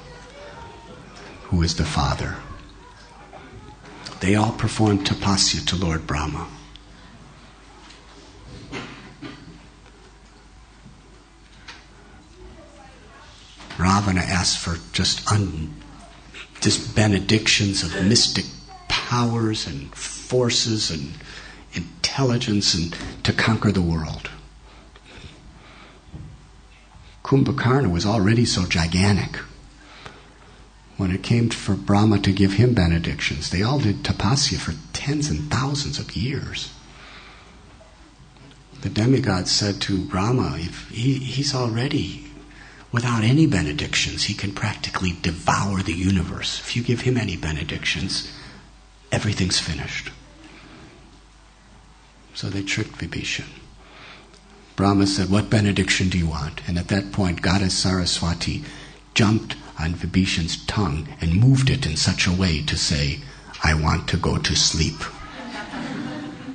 who is the father. They all performed tapasya to Lord Brahma. Ravana asked for just benedictions of mystic powers and forces and intelligence and to conquer the world. Kumbhakarna was already so gigantic. When it came for Brahma to give him benedictions, they all did tapasya for tens and thousands of years. The demigod said to Brahma, if he's already, without any benedictions, he can practically devour the universe. If you give him any benedictions, everything's finished. So they tricked Vibhishan. Brahma said, what benediction do you want? And at that point, Goddess Saraswati jumped on Vibhishan's tongue and moved it in such a way to say, I want to go to sleep.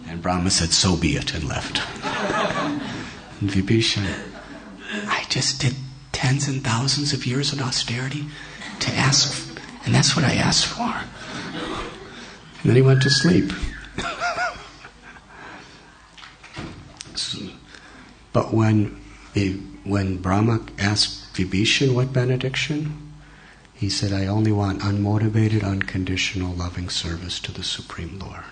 And Brahma said, so be it, and left. And Vibhishan, I just did tens and thousands of years of austerity to ask, and that's what I asked for. And then he went to sleep. But when Brahma asked Vibhishan what benediction, he said, I only want unmotivated, unconditional, loving service to the Supreme Lord.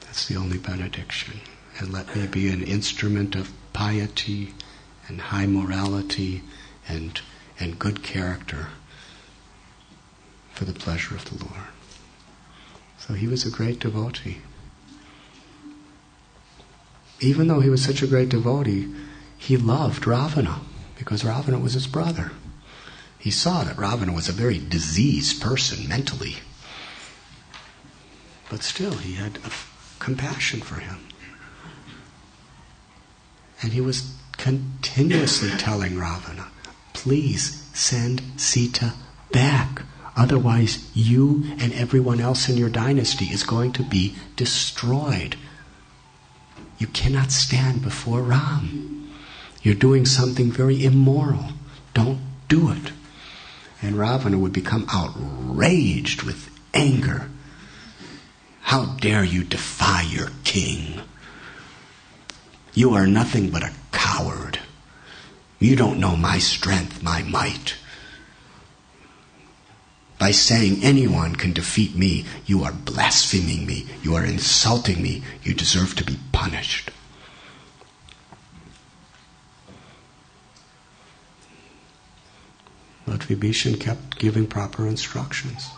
That's the only benediction. And let me be an instrument of piety and high morality and good character for the pleasure of the Lord. So he was a great devotee. Even though he was such a great devotee, he loved Ravana because Ravana was his brother. He saw that Ravana was a very diseased person mentally. But still, he had compassion for him. And he was continuously telling Ravana, please send Sita back. Otherwise, you and everyone else in your dynasty is going to be destroyed. You cannot stand before Ram. You're doing something very immoral. Don't do it. And Ravana would become outraged with anger. How dare you defy your king? You are nothing but a coward. You don't know my strength, my might. By saying anyone can defeat me, you are blaspheming me. You are insulting me. You deserve to be punished. But Vibhishan kept giving proper instructions.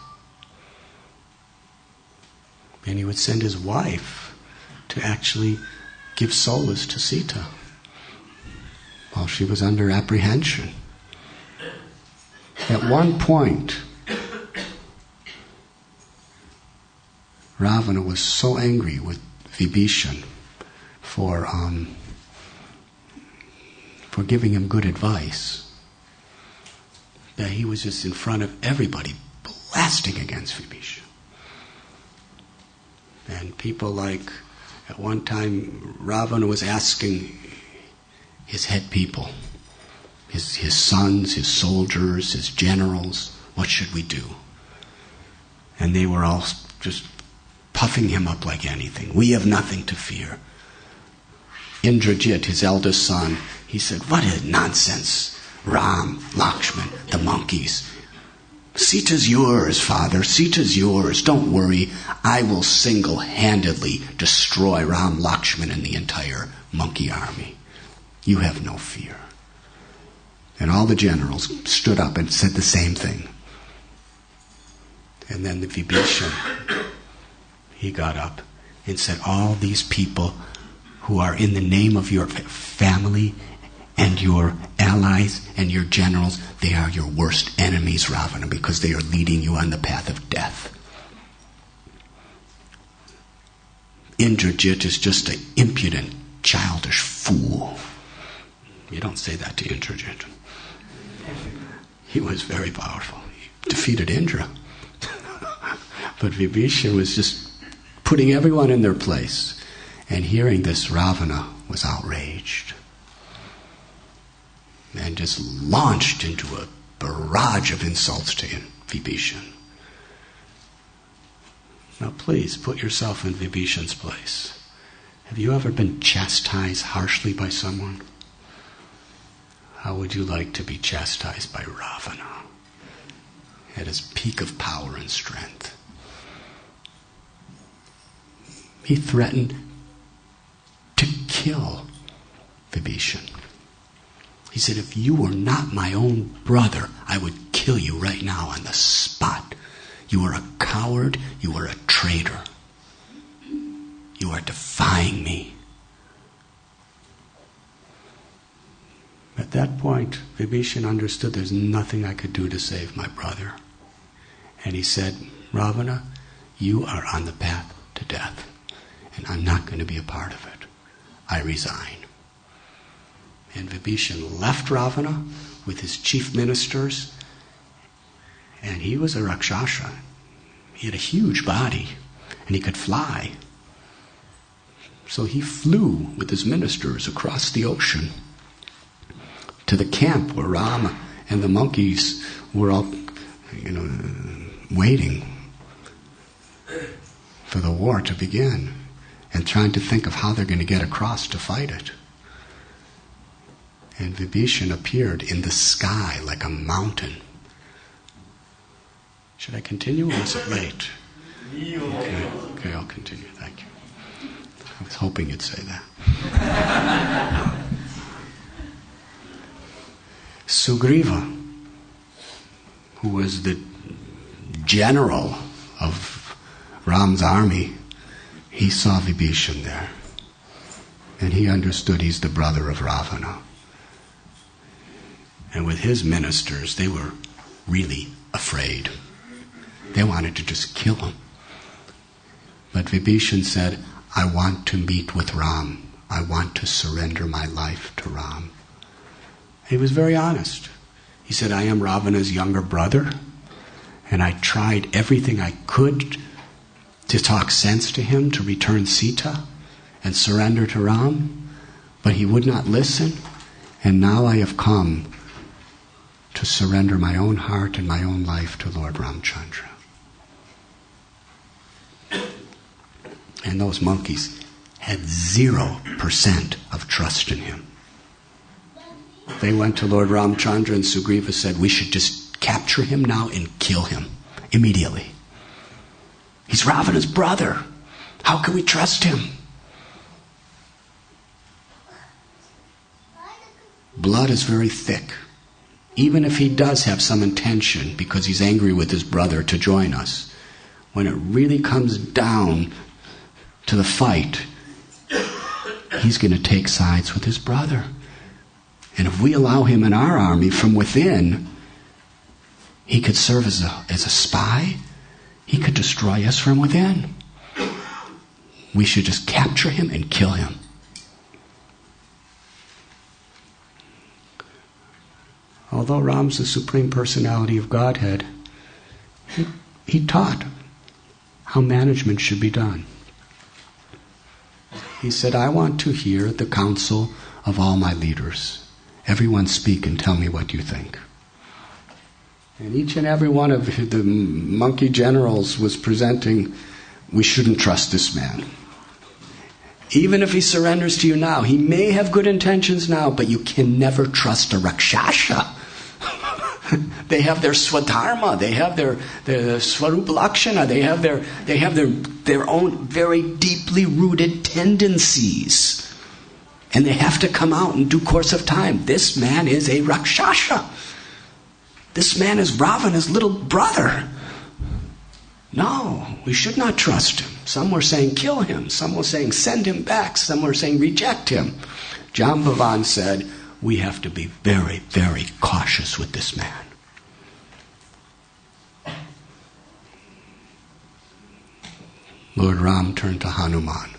And he would send his wife to actually give solace to Sita while she was under apprehension. At one point, Ravana was so angry with Vibhishan for giving him good advice that he was just in front of everybody blasting against Vibhishan. And people like, at one time, Ravana was asking his head people, his sons, his soldiers, his generals, what should we do? And they were all just puffing him up like anything. We have nothing to fear. Indrajit, his eldest son, he said, what is nonsense? Ram, Lakshman, the monkeys. Sita's yours, father. Sita's yours. Don't worry. I will single-handedly destroy Ram, Lakshman, and the entire monkey army. You have no fear. And all the generals stood up and said the same thing. And then the Vibhishan, he got up and said, all these people who are in the name of your family and your allies and your generals, they are your worst enemies, Ravana, because they are leading you on the path of death. Indrajit is just an impudent, childish fool. You don't say that to Indrajit. He was very powerful. He defeated Indra. But Vibhishan was just putting everyone in their place. And hearing this, Ravana was outraged. And just launched into a barrage of insults to Vibhishan. Now please, put yourself in Vibhishan's place. Have you ever been chastised harshly by someone? How would you like to be chastised by Ravana at his peak of power and strength? He threatened to kill Vibhishan. He said, if you were not my own brother, I would kill you right now on the spot. You are a coward, you are a traitor. You are defying me. At that point, Vibhishan understood there's nothing I could do to save my brother. And he said, Ravana, you are on the path to death, and I'm not going to be a part of it. I resign. And Vibhishan left Ravana with his chief ministers, and he was a Rakshasa. He had a huge body, and he could fly. So he flew with his ministers across the ocean to the camp where Rama and the monkeys were all, waiting for the war to begin and trying to think of how they're going to get across to fight it. And Vibhishan appeared in the sky like a mountain. Should I continue or is it late? Okay, I'll continue. Thank you. I was hoping you'd say that. Sugriva, who was the general of Ram's army, he saw Vibhishan there. And he understood he's the brother of Ravana. And with his ministers, they were really afraid. They wanted to just kill him. But Vibhishan said, I want to meet with Ram. I want to surrender my life to Ram. He was very honest. He said, I am Ravana's younger brother, and I tried everything I could to talk sense to him, to return Sita and surrender to Ram, but he would not listen, and now I have come to surrender my own heart and my own life to Lord Ramchandra. And those monkeys had 0% of trust in him. They went to Lord Ramchandra and Sugriva said, we should just capture him now and kill him immediately. He's Ravana's brother. How can we trust him? Blood is very thick. Even if he does have some intention, because he's angry with his brother, to join us, when it really comes down to the fight, he's going to take sides with his brother. And if we allow him in our army from within, he could serve as a spy. He could destroy us from within. We should just capture him and kill him. Although Ram's the Supreme Personality of Godhead, he taught how management should be done. He said, I want to hear the counsel of all my leaders. Everyone speak and tell me what you think. And each and every one of the monkey generals was presenting, we shouldn't trust this man. Even if he surrenders to you now, he may have good intentions now, but you can never trust a Rakshasa. They have their Swadharma, they have their Swarupa Lakshana, they have their own very deeply rooted tendencies. And they have to come out in due course of time. This man is a Rakshasa. This man is Ravana's little brother. No, we should not trust him. Some were saying kill him. Some were saying send him back. Some were saying reject him. Jambavan said, we have to be very, very cautious with this man. Lord Ram turned to Hanuman.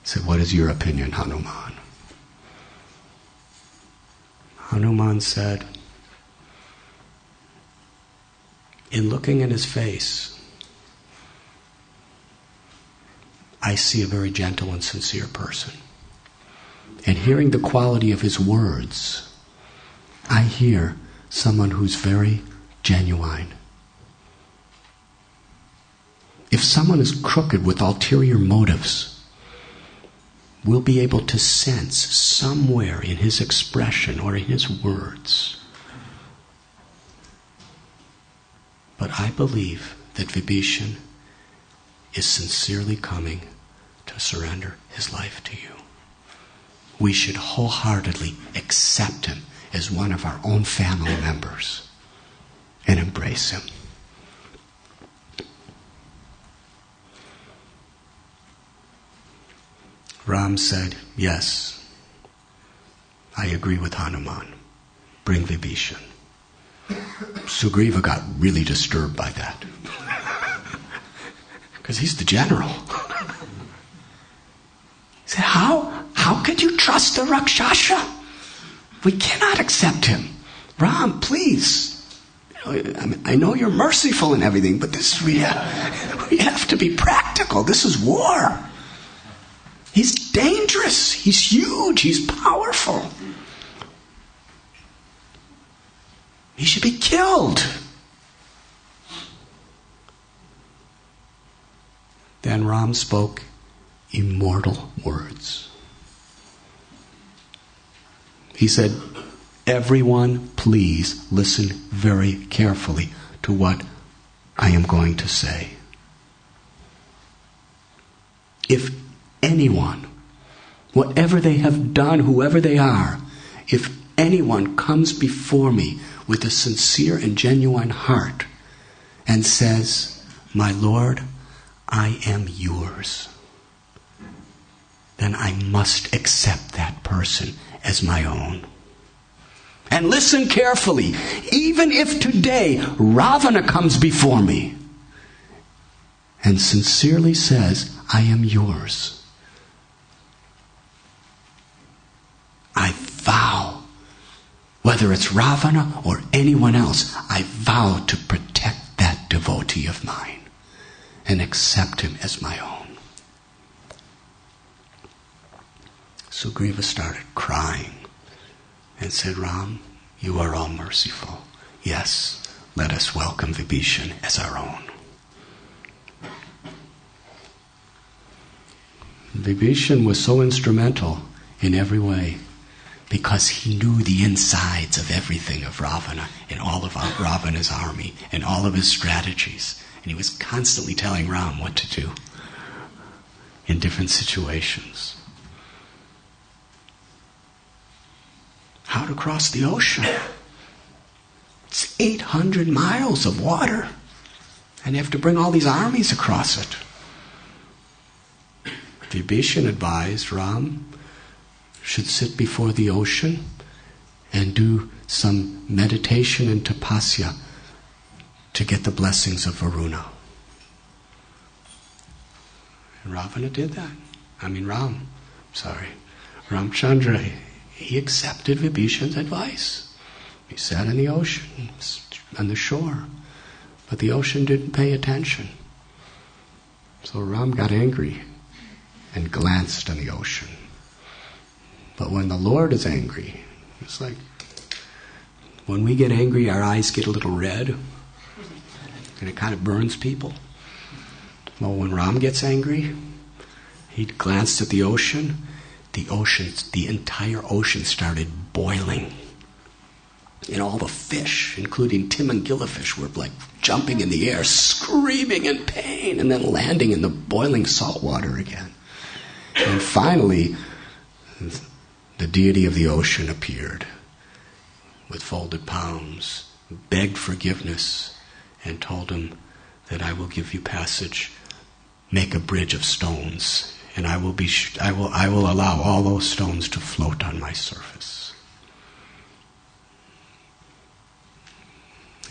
Said, what is your opinion, Hanuman? Hanuman said, in looking in his face, I see a very gentle and sincere person. And hearing the quality of his words, I hear someone who's very genuine. If someone is crooked with ulterior motives, we'll be able to sense somewhere in his expression or in his words. But I believe that Vibhishan is sincerely coming to surrender his life to you. We should wholeheartedly accept him as one of our own family members and embrace him. Ram said, yes, I agree with Hanuman. Bring Vibhishan. Sugriva got really disturbed by that. Because he's the general. He said, how could you trust the Rakshasa? We cannot accept him. Ram, please. I know you're merciful and everything, but we have to be practical. This is war. He's dangerous. He's huge. He's powerful. He should be killed. Then Ram spoke immortal words. He said, everyone, please listen very carefully to what I am going to say. If anyone, whatever they have done, whoever they are, if anyone comes before me with a sincere and genuine heart and says, my Lord, I am yours, then I must accept that person as my own. And listen carefully, even if today Ravana comes before me and sincerely says, I am yours, I vow, whether it's Ravana or anyone else, I vow to protect that devotee of mine and accept him as my own. Sugriva started crying and said, Ram, you are all merciful. Yes, let us welcome Vibhishan as our own. Vibhishan was so instrumental in every way because he knew the insides of everything of Ravana and all of Ravana's army and all of his strategies. And he was constantly telling Ram what to do in different situations. How to cross the ocean. It's 800 miles of water. And you have to bring all these armies across it. Vibhishan advised Ram should sit before the ocean and do some meditation and tapasya to get the blessings of Varuna. And Ravana did that. Ramchandra, he accepted Vibhishan's advice. He sat in the ocean, on the shore, but the ocean didn't pay attention. So Ram got angry and glanced on the ocean. But when the Lord is angry, it's like when we get angry, our eyes get a little red and it kind of burns people. Well, when Ram gets angry, he glanced at the ocean. The entire ocean started boiling. And all the fish, including Timangila were like jumping in the air, screaming in pain, and then landing in the boiling salt water again. And finally, the deity of the ocean appeared with folded palms, begged forgiveness, and told him that I will give you passage, make a bridge of stones, and I will allow all those stones to float on my surface.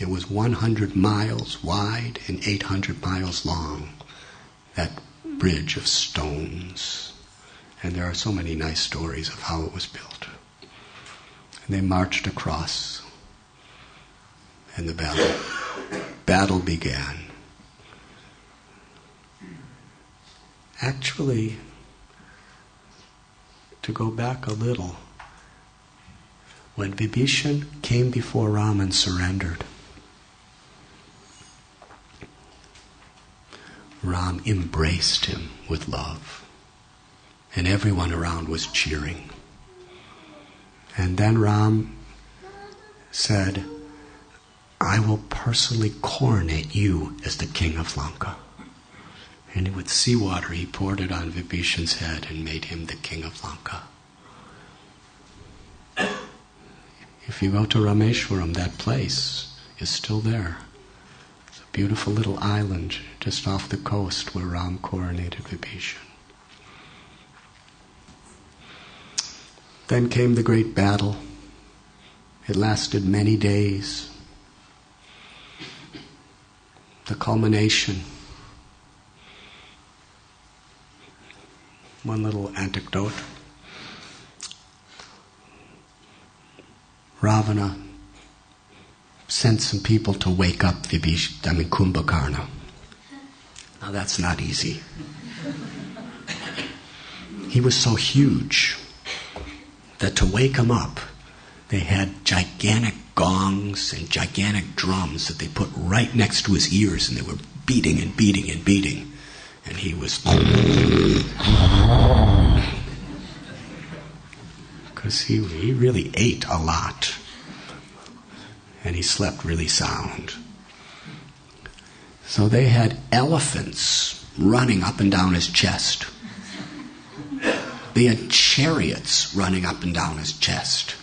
It was 100 miles wide and 800 miles long, that bridge of stones. And there are so many nice stories of how it was built. And they marched across, and the battle began. Actually, to go back a little, when Vibhishan came before Ram and surrendered, Ram embraced him with love, and everyone around was cheering. And then Ram said, I will personally coronate you as the king of Lanka. And with seawater he poured it on Vibhishan's head and made him the king of Lanka. If you go to Rameshwaram, that place is still there. It's a beautiful little island just off the coast where Ram coronated Vibhishan. Then came the great battle. It lasted many days. The culmination. One little anecdote. Ravana sent some people to wake up Kumbhakarna. Now that's not easy. He was so huge that to wake him up, they had gigantic gongs and gigantic drums that they put right next to his ears, and they were beating and beating and beating. And he was... Because he really ate a lot. And he slept really sound. So they had elephants running up and down his chest. They had chariots running up and down his chest.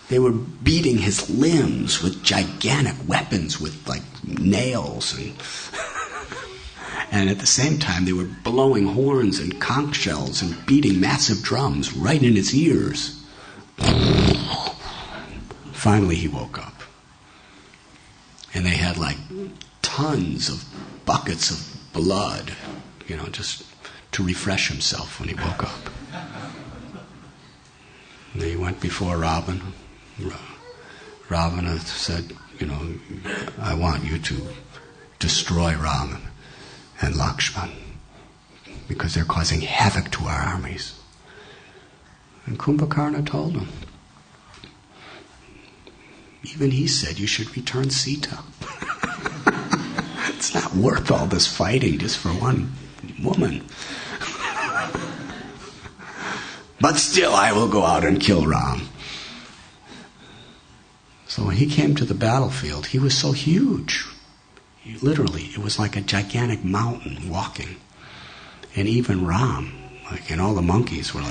They were beating his limbs with gigantic weapons with like nails and at the same time they were blowing horns and conch shells and beating massive drums right in his ears. Finally he woke up. And they had like tons of buckets of blood, just to refresh himself when he woke up. And he went before Ravana. Ravana said, I want you to destroy Ram and Lakshman because they're causing havoc to our armies. And Kumbhakarna told him. Even he said, you should return Sita. It's not worth all this fighting just for one woman. But still, I will go out and kill Ram. So when he came to the battlefield, he was so huge. It was like a gigantic mountain walking. And even Ram, and all the monkeys were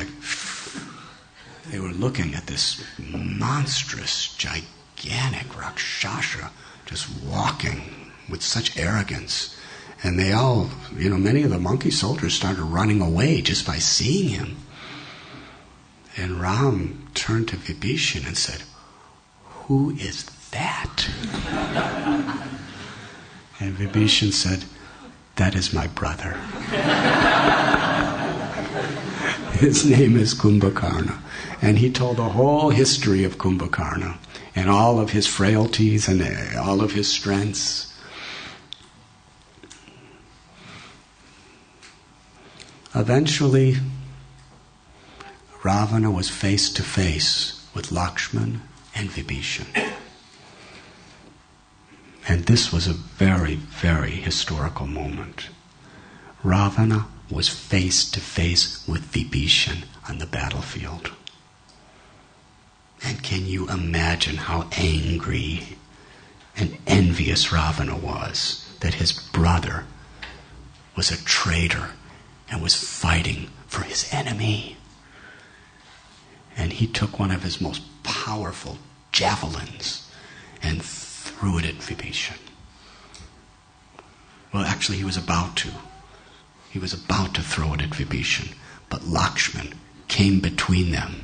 they were looking at this monstrous, gigantic Rakshasa just walking with such arrogance. And they all, many of the monkey soldiers started running away just by seeing him. And Ram turned to Vibhishan and said, who is that? And Vibhishan said, that is my brother. His name is Kumbhakarna. And he told the whole history of Kumbhakarna and all of his frailties and all of his strengths. Eventually, Ravana was face to face with Lakshman and Vibhishan. And this was a very, very historical moment. Ravana was face to face with Vibhishan on the battlefield. And can you imagine how angry and envious Ravana was that his brother was a traitor and was fighting for his enemy? and he took one of his most powerful javelins and threw it at Vibhishan. Well, actually, he was about to. He was about to throw it at Vibhishan, but Lakshman came between them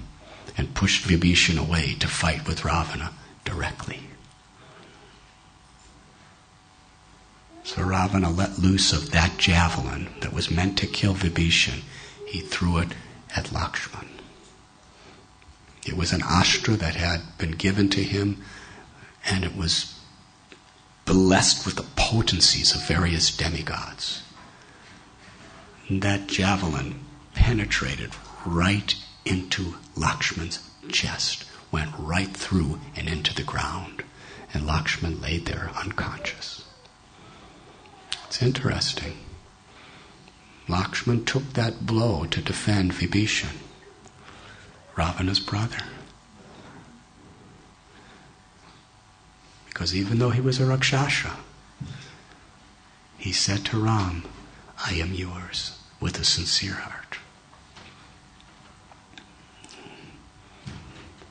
and pushed Vibhishan away to fight with Ravana directly. So Ravana let loose of that javelin that was meant to kill Vibhishan. He threw it at Lakshman. It was an astra that had been given to him, and it was blessed with the potencies of various demigods. And that javelin penetrated right into Lakshman's chest, went right through and into the ground, and Lakshman lay there unconscious. It's interesting. Lakshman took that blow to defend Vibhishan, Ravana's brother. Because even though he was a Rakshasa, he said to Ram, I am yours, with a sincere heart.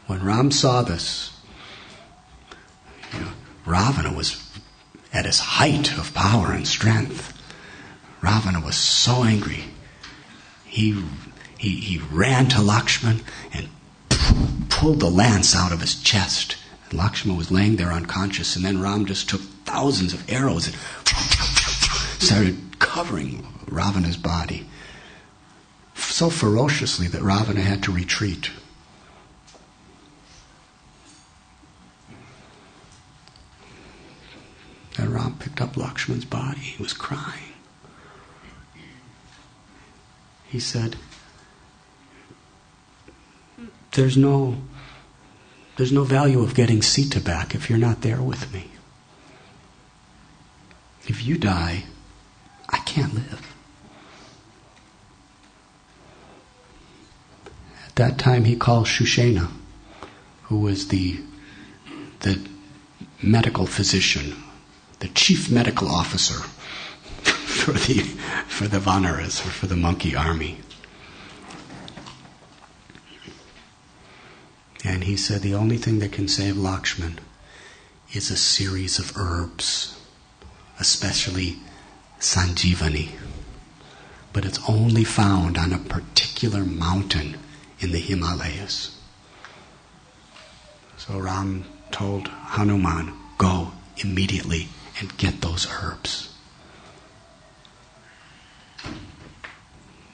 When Ram saw this, Ravana was at his height of power and strength. Ravana was so angry. He ran to Lakshman and pulled the lance out of his chest. And Lakshman was laying there unconscious, and then Ram just took thousands of arrows and started covering Ravana's body so ferociously that Ravana had to retreat. Then Ram picked up Lakshman's body. He was crying. He said, There's no value of getting Sita back if you're not there with me. If you die, I can't live. At that time he called Shushena, who was the medical physician, the chief medical officer for the Vanaras, or for the monkey army. And he said the only thing that can save Lakshman is a series of herbs, especially Sanjivani. But it's only found on a particular mountain in the Himalayas. So Ram told Hanuman, go immediately and get those herbs.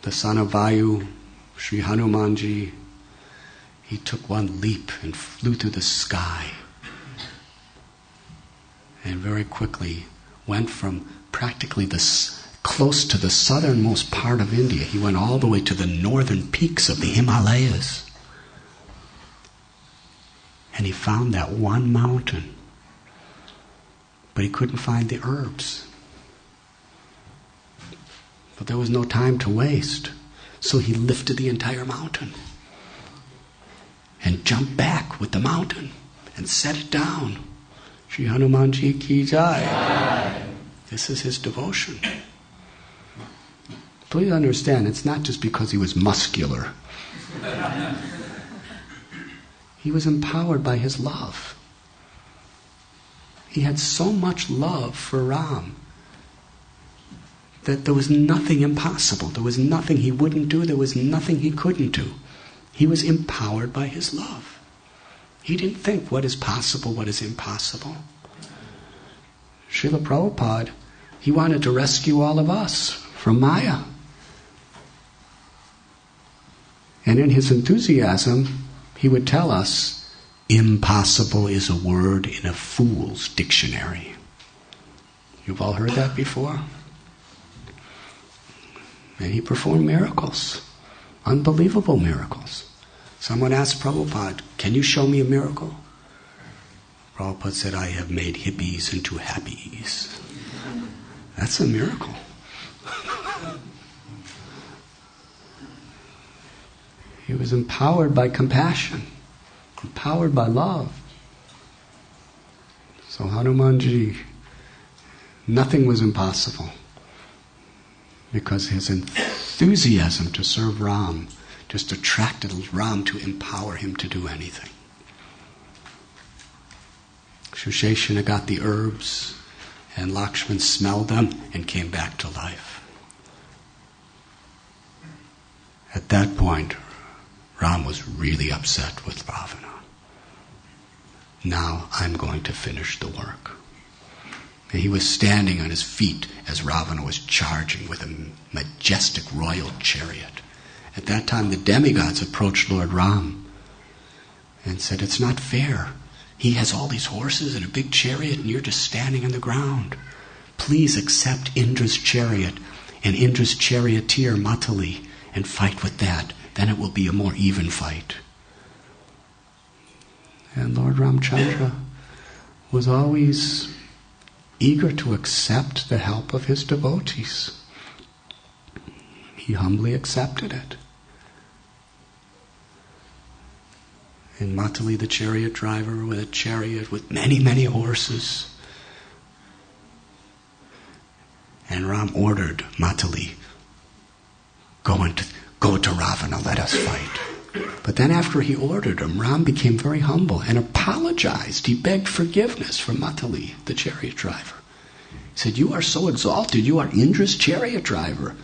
The son of Vayu, Sri Hanumanji, he took one leap and flew through the sky. And very quickly went from practically close to the southernmost part of India. He went all the way to the northern peaks of the Himalayas. And he found that one mountain. But he couldn't find the herbs. But there was no time to waste. So he lifted the entire mountain and jumped back with the mountain and set it down. Shri Hanumanji ki jai. This is his devotion. Please understand, it's not just because he was muscular. He was empowered by his love. He had so much love for Ram that there was nothing impossible. There was nothing he wouldn't do. There was nothing he couldn't do. He was empowered by his love. He didn't think what is possible, what is impossible. Srila Prabhupada, he wanted to rescue all of us from Maya. And in his enthusiasm, he would tell us, impossible is a word in a fool's dictionary. You've all heard that before? And he performed miracles, unbelievable miracles. Someone asked Prabhupada, can you show me a miracle? Prabhupada said, I have made hippies into happies. That's a miracle. He was empowered by compassion, empowered by love. So Hanumanji, nothing was impossible because his enthusiasm to serve Ram just attracted Ram to empower him to do anything. Shusheshana got the herbs, and Lakshman smelled them and came back to life. At that point, Ram was really upset with Ravana. Now I'm going to finish the work. And he was standing on his feet as Ravana was charging with a majestic royal chariot. At that time, the demigods approached Lord Ram and said, "It's not fair. He has all these horses and a big chariot, and you're just standing on the ground. Please accept Indra's chariot and Indra's charioteer Matali and fight with that. Then it will be a more even fight." And Lord Ramchandra was always eager to accept the help of his devotees. He humbly accepted it. And Matali, the chariot driver, with a chariot with many, many horses. And Ram ordered Matali, go to Ravana, let us fight. But then after he ordered him, Ram became very humble and apologized. He begged forgiveness from Matali, the chariot driver. He said, "You are so exalted. You are Indra's chariot driver.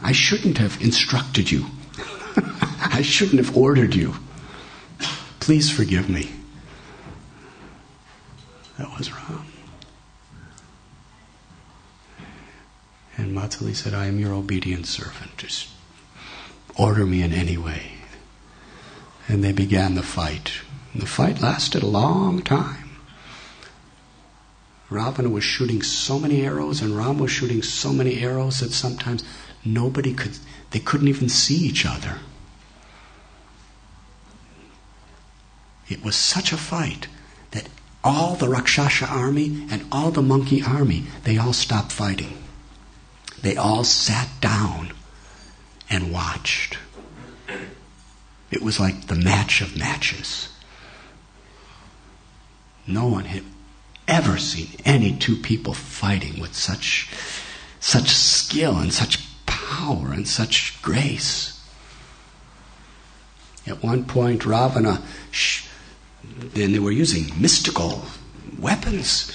I shouldn't have instructed you. I shouldn't have ordered you. Please forgive me." That was Ram. And Matali said, "I am your obedient servant. Just order me in any way." And they began the fight. And the fight lasted a long time. Ravana was shooting so many arrows and Ram was shooting so many arrows that sometimes they couldn't even see each other. It was such a fight that all the Rakshasa army and all the monkey army, they all stopped fighting. They all sat down and watched. It was like the match of matches. No one had ever seen any two people fighting with such skill and such power and such grace. At one point, Ravana, then they were using mystical weapons.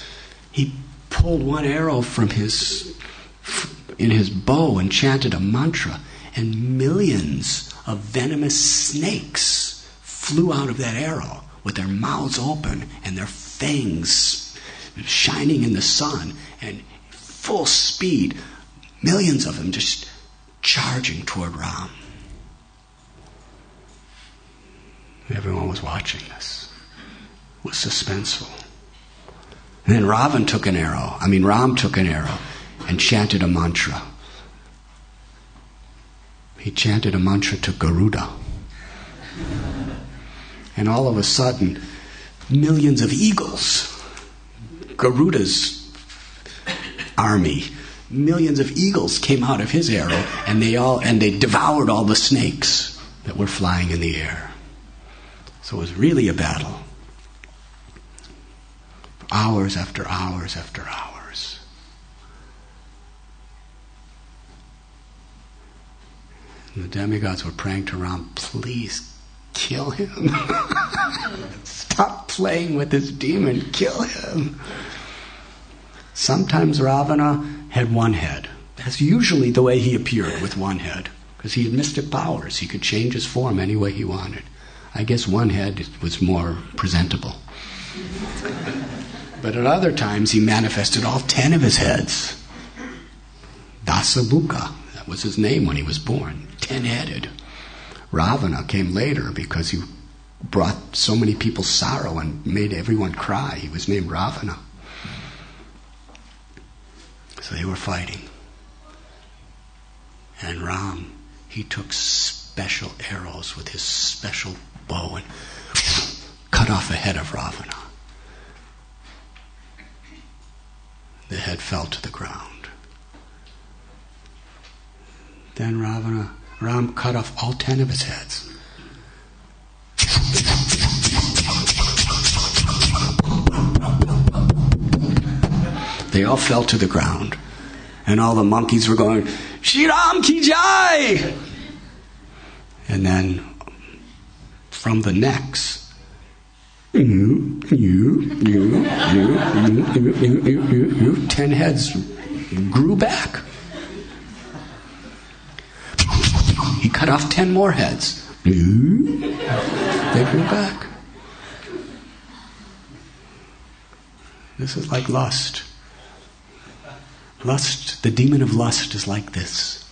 He pulled one arrow from in his bow and chanted a mantra, and millions of venomous snakes flew out of that arrow with their mouths open and their fangs shining in the sun, and full speed, millions of them just charging toward Ram. Everyone was watching this. It was suspenseful. And then Ram took an arrow and chanted a mantra. He chanted a mantra to Garuda. And all of a sudden, millions of eagles, Garuda's army, millions of eagles came out of his arrow, and they devoured all the snakes that were flying in the air. So it was really a battle. For hours after hours after hours. And the demigods were praying to Ram, "Please kill him. Stop playing with this demon. Kill him." Sometimes Ravana had one head. That's usually the way he appeared, with one head. Because he had mystic powers. He could change his form any way he wanted. I guess one head was more presentable. But at other times he manifested all 10 of his heads. Dasabuka, that was his name when he was born. 10-headed. Ravana came later because he brought so many people sorrow and made everyone cry. He was named Ravana. So they were fighting. And Ram, he took special arrows with his special bow and cut off the head of Ravana. The head fell to the ground. Then Ram cut off all 10 of his heads. They all fell to the ground. And all the monkeys were going, "Shri Ram ki jai!" And then from the necks, 10 heads grew back. He cut off 10 more heads. They grew back. This is like lust. Lust, the demon of lust is like this.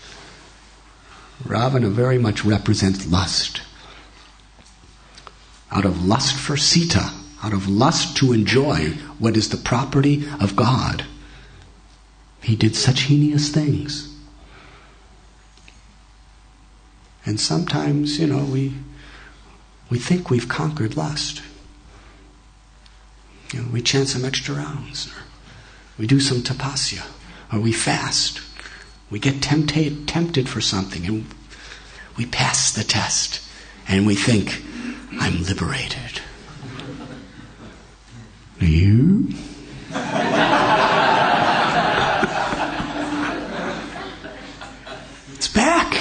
Ravana very much represents lust. Out of lust for Sita, out of lust to enjoy what is the property of God, he did such heinous things. And sometimes, we think we've conquered lust. We chant some extra rounds, or we do some tapasya, or we fast. We get tempted for something, and we pass the test, and we think, I'm liberated. You? It's back.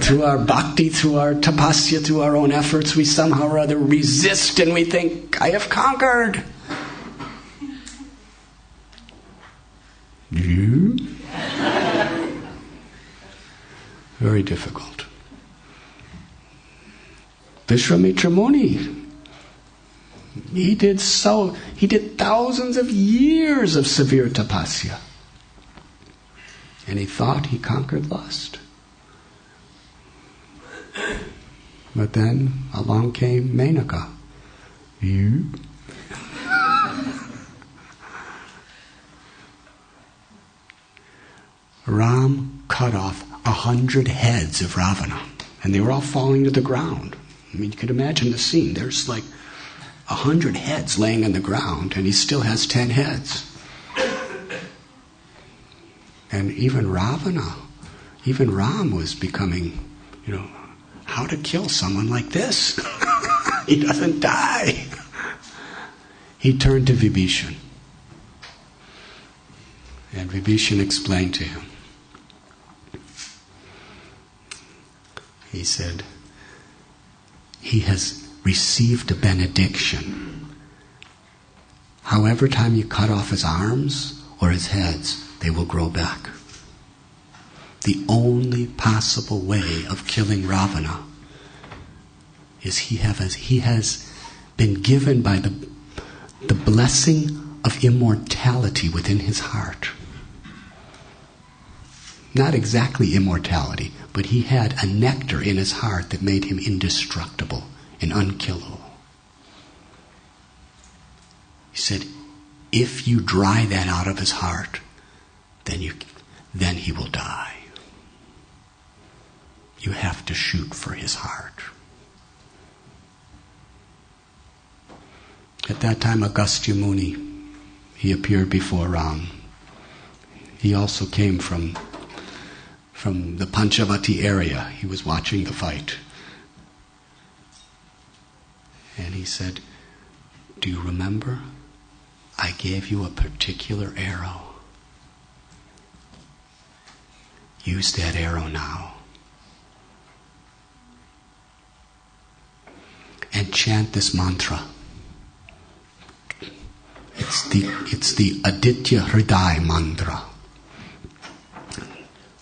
Through our bhakti, through our tapasya, through our own efforts, we somehow or other resist, and we think, I have conquered. You? Very difficult. Vishwamitra Muni, he did thousands of years of severe tapasya. And he thought he conquered lust. But then along came Menaka. You? Ram cut off 100 heads of Ravana, and they were all falling to the ground. You could imagine the scene. There's like 100 heads laying on the ground, and he still has 10 heads. And even Ram was becoming, how to kill someone like this? He doesn't die. He turned to Vibhishan. And Vibhishan explained to him. He said, he has received a benediction. However time you cut off his arms or his heads, they will grow back. The only possible way of killing Ravana is he has been given by the blessing of immortality within his heart. Not exactly immortality, but he had a nectar in his heart that made him indestructible and unkillable. He said, if you dry that out of his heart, then he will die. You have to shoot for his heart. At that time, Agastya Muni, he appeared before Ram. He also came from the Panchavati area. He was watching the fight. And he said, do you remember? I gave you a particular arrow. Use that arrow now. And chant this mantra. It's the Aditya Hriday mantra.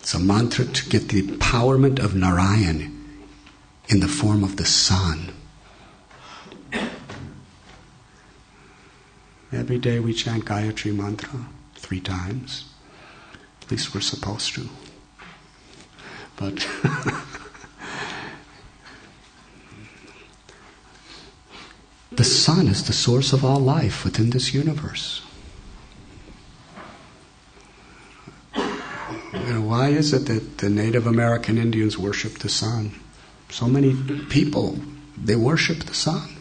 It's a mantra to get the empowerment of Narayan in the form of the sun. Every day we chant Gayatri mantra 3 times. At least we're supposed to. But the sun is the source of all life within this universe. Why is it that the Native American Indians worship the sun? So many people, they worship the sun.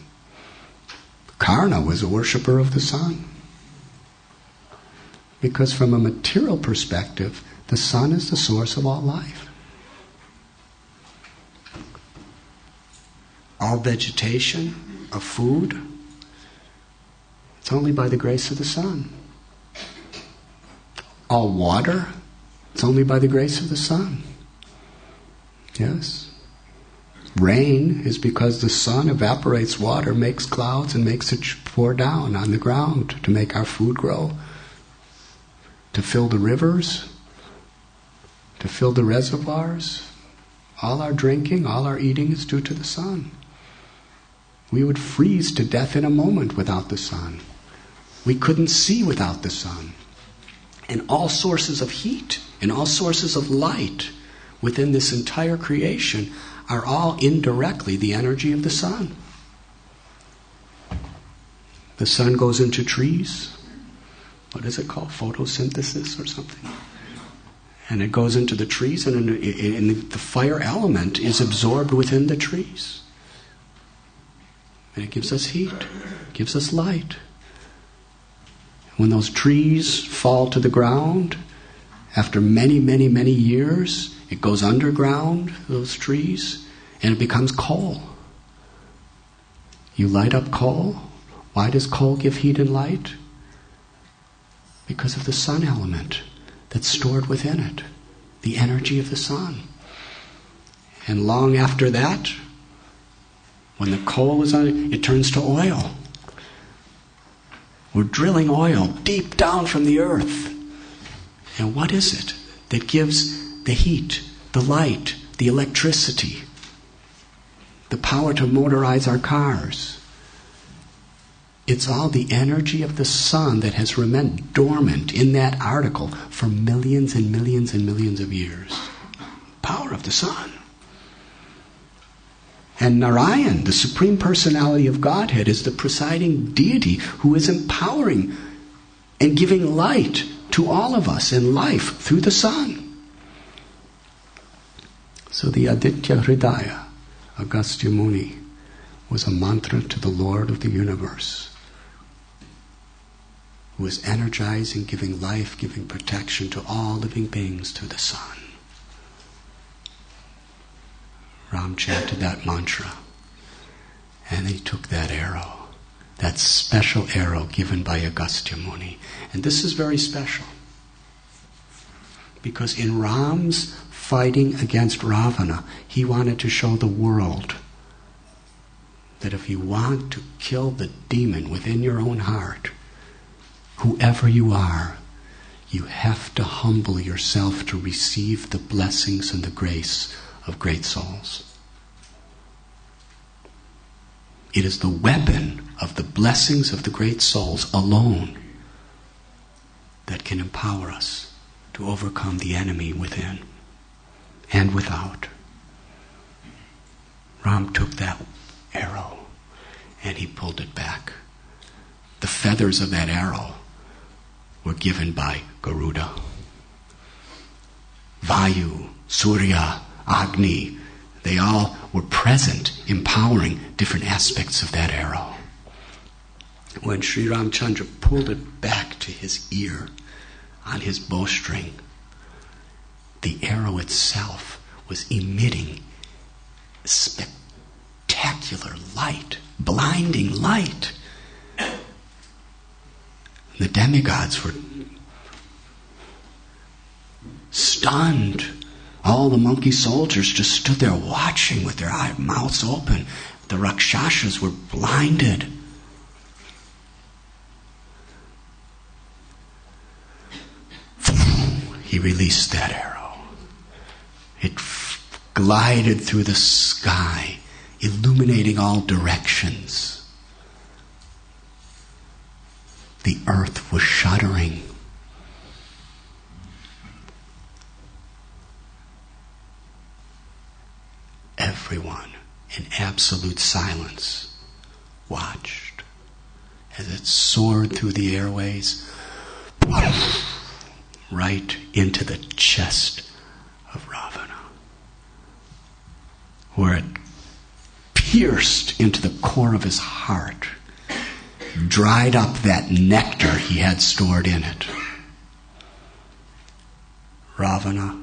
Karna was a worshiper of the sun. Because from a material perspective, the sun is the source of all life. All vegetation, of food, it's only by the grace of the sun. All water, it's only by the grace of the sun. Yes. Rain is because the sun evaporates water, makes clouds, and makes it pour down on the ground to make our food grow, to fill the rivers, to fill the reservoirs. All our drinking, all our eating is due to the sun. We would freeze to death in a moment without the sun. We couldn't see without the sun. And all sources of heat and all sources of light within this entire creation are all indirectly the energy of the sun. The sun goes into trees. What is it called? Photosynthesis or something? And it goes into the trees, and the fire element is absorbed within the trees. And it gives us heat, gives us light. When those trees fall to the ground, after many, many, many years, it goes underground, those trees, and it becomes coal. You light up coal. Why does coal give heat and light? Because of the sun element that's stored within it, the energy of the sun. And long after that, when the coal is on it, it turns to oil. We're drilling oil deep down from the earth. And what is it that gives the heat, the light, the electricity, the power to motorize our cars? It's all the energy of the sun that has remained dormant in that article for millions and millions and millions of years. Power of the sun. And Narayan, the Supreme Personality of Godhead, is the presiding deity who is empowering and giving light to all of us in life through the sun. So the Aditya Hridaya, Agastya Muni, was a mantra to the Lord of the universe, who is energizing, giving life, giving protection to all living beings through the sun. Ram chanted that mantra, and he took that arrow, that special arrow given by Agastya Muni. And this is very special, because in Ram's fighting against Ravana, he wanted to show the world that if you want to kill the demon within your own heart, whoever you are, you have to humble yourself to receive the blessings and the grace of great souls. It is the weapon of the blessings of the great souls alone that can empower us to overcome the enemy within and without. Ram took that arrow and he pulled it back. The feathers of that arrow were given by Garuda. Vayu, Surya, Agni, they all were present, empowering different aspects of that arrow. When Sri Ramchandra pulled it back to his ear on his bowstring, the arrow itself was emitting spectacular light, blinding light. The demigods were stunned. All the monkey soldiers just stood there watching with their mouths open. The Rakshasas were blinded. He released that arrow. It glided through the sky, illuminating all directions. The earth was shuddering. Everyone, in absolute silence, watched as it soared through the airways right into the chest of Ravana, where it pierced into the core of his heart, dried up that nectar he had stored in it. Ravana,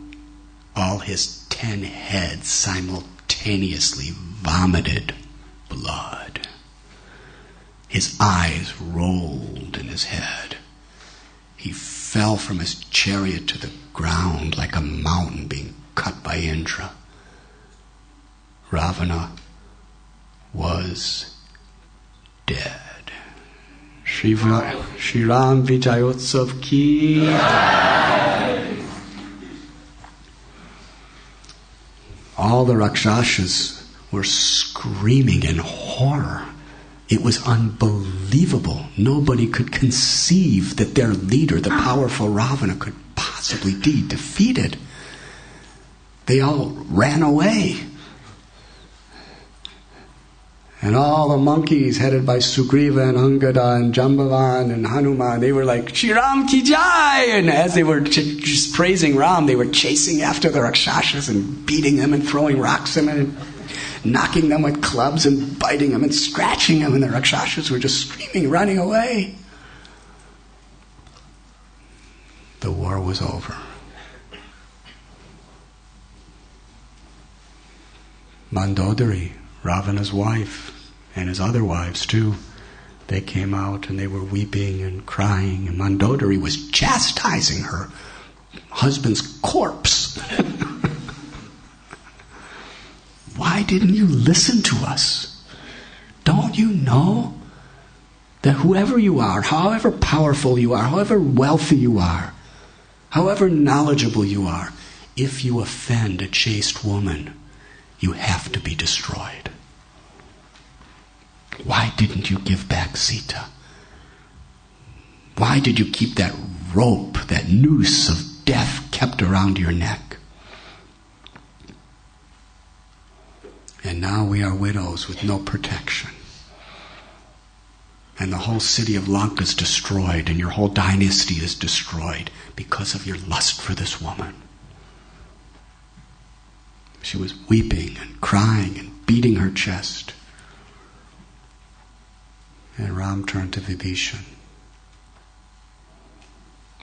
all his 10 heads simultaneously vomited blood. His eyes rolled in his head. He fell from his chariot to the ground like a mountain being cut by Indra. Ravana was dead. Shri Ram Vijayotsav ki. All the Rakshasas were screaming in horror. It was unbelievable. Nobody could conceive that their leader, the powerful Ravana, could possibly be defeated. They all ran away. And all the monkeys headed by Sugriva and Angada and Jambavan and Hanuman, they were like, Shri Ram ki jai! And as they were just praising Ram, they were chasing after the Rakshasas and beating them and throwing rocks at them and knocking them with clubs and biting them and scratching them. And the Rakshasas were just screaming, running away. The war was over. Mandodari, Ravana's wife, and his other wives too, they came out and they were weeping and crying, and Mandodari was chastising her husband's corpse. Why didn't you listen to us? Don't you know that whoever you are, however powerful you are, however wealthy you are, however knowledgeable you are, if you offend a chaste woman, you have to be destroyed. Why didn't you give back Sita? Why did you keep that rope, that noose of death kept around your neck? And now we are widows with no protection. And the whole city of Lanka is destroyed, and your whole dynasty is destroyed because of your lust for this woman. She was weeping and crying and beating her chest. And Ram turned to Vibhishan.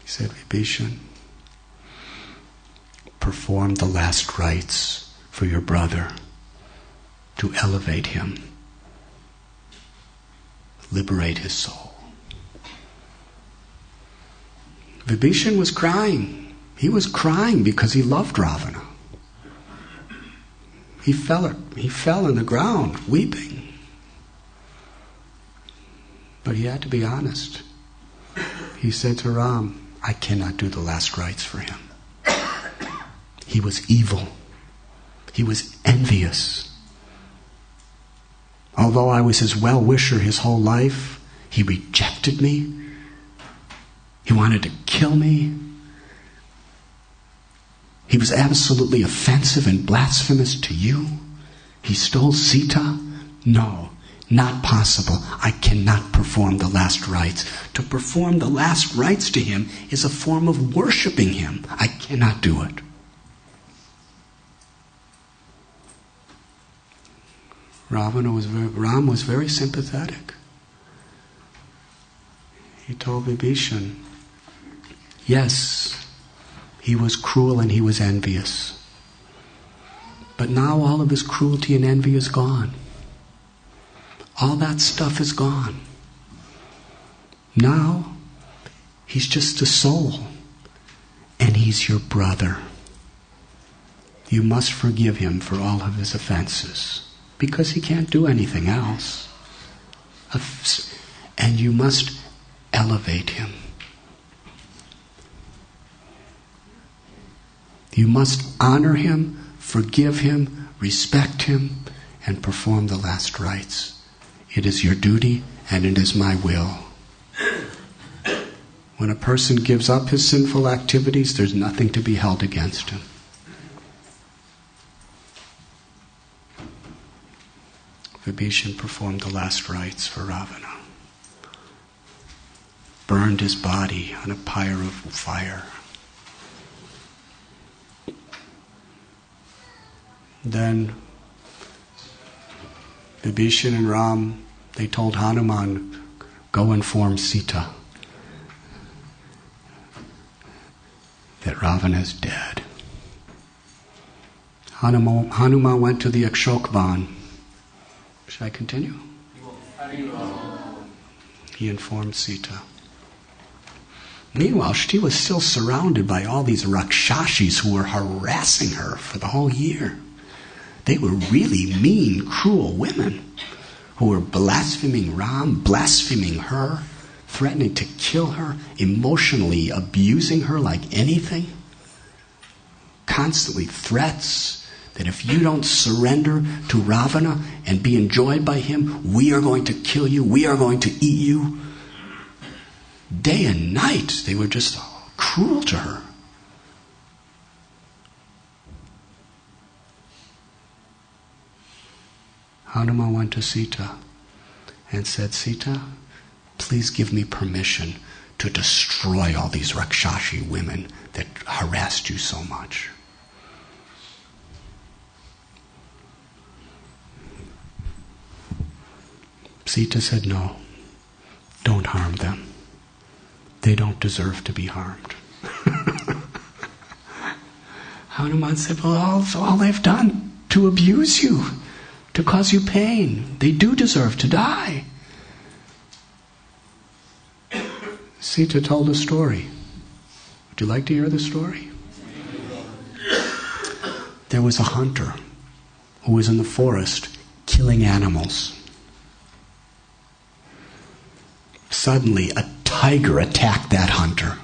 He said, Vibhishan, perform the last rites for your brother to elevate him, liberate his soul. Vibhishan was crying. He was crying because he loved Ravana. He fell on the ground, weeping. But he had to be honest. He said to Ram, I cannot do the last rites for him. He was evil. He was envious. Although I was his well-wisher his whole life, he rejected me. He wanted to kill me. He was absolutely offensive and blasphemous to you. He stole Sita. No, not possible. I cannot perform the last rites. To perform the last rites to him is a form of worshiping him. I cannot do it. Ram was very sympathetic. He told Vibhishan, yes, he was cruel and he was envious. But now all of his cruelty and envy is gone. All that stuff is gone. Now, he's just a soul. And he's your brother. You must forgive him for all of his offenses. Because he can't do anything else. And you must elevate him. You must honor him, forgive him, respect him, and perform the last rites. It is your duty, and it is my will. When a person gives up his sinful activities, there's nothing to be held against him. Vibhishan performed the last rites for Ravana. Burned his body on a pyre of fire. Then Vibhishan and Ram, they told Hanuman, go inform Sita that Ravana is dead. Hanuman went to the Akshokvan. Should I continue? He informed Sita. Meanwhile, she was still surrounded by all these Rakshashis who were harassing her for the whole year. They were really mean, cruel women who were blaspheming Ram, blaspheming her, threatening to kill her, emotionally abusing her like anything. Constantly threats that if you don't surrender to Ravana and be enjoyed by him, we are going to kill you, we are going to eat you. Day and night, they were just cruel to her. Hanuman went to Sita and said, Sita, please give me permission to destroy all these Rakshashi women that harassed you so much. Sita said, no, don't harm them. They don't deserve to be harmed. Hanuman said, well, all they've done to abuse you, to cause you pain. They do deserve to die. Sita told a story. Would you like to hear the story? There was a hunter who was in the forest killing animals. Suddenly, a tiger attacked that hunter.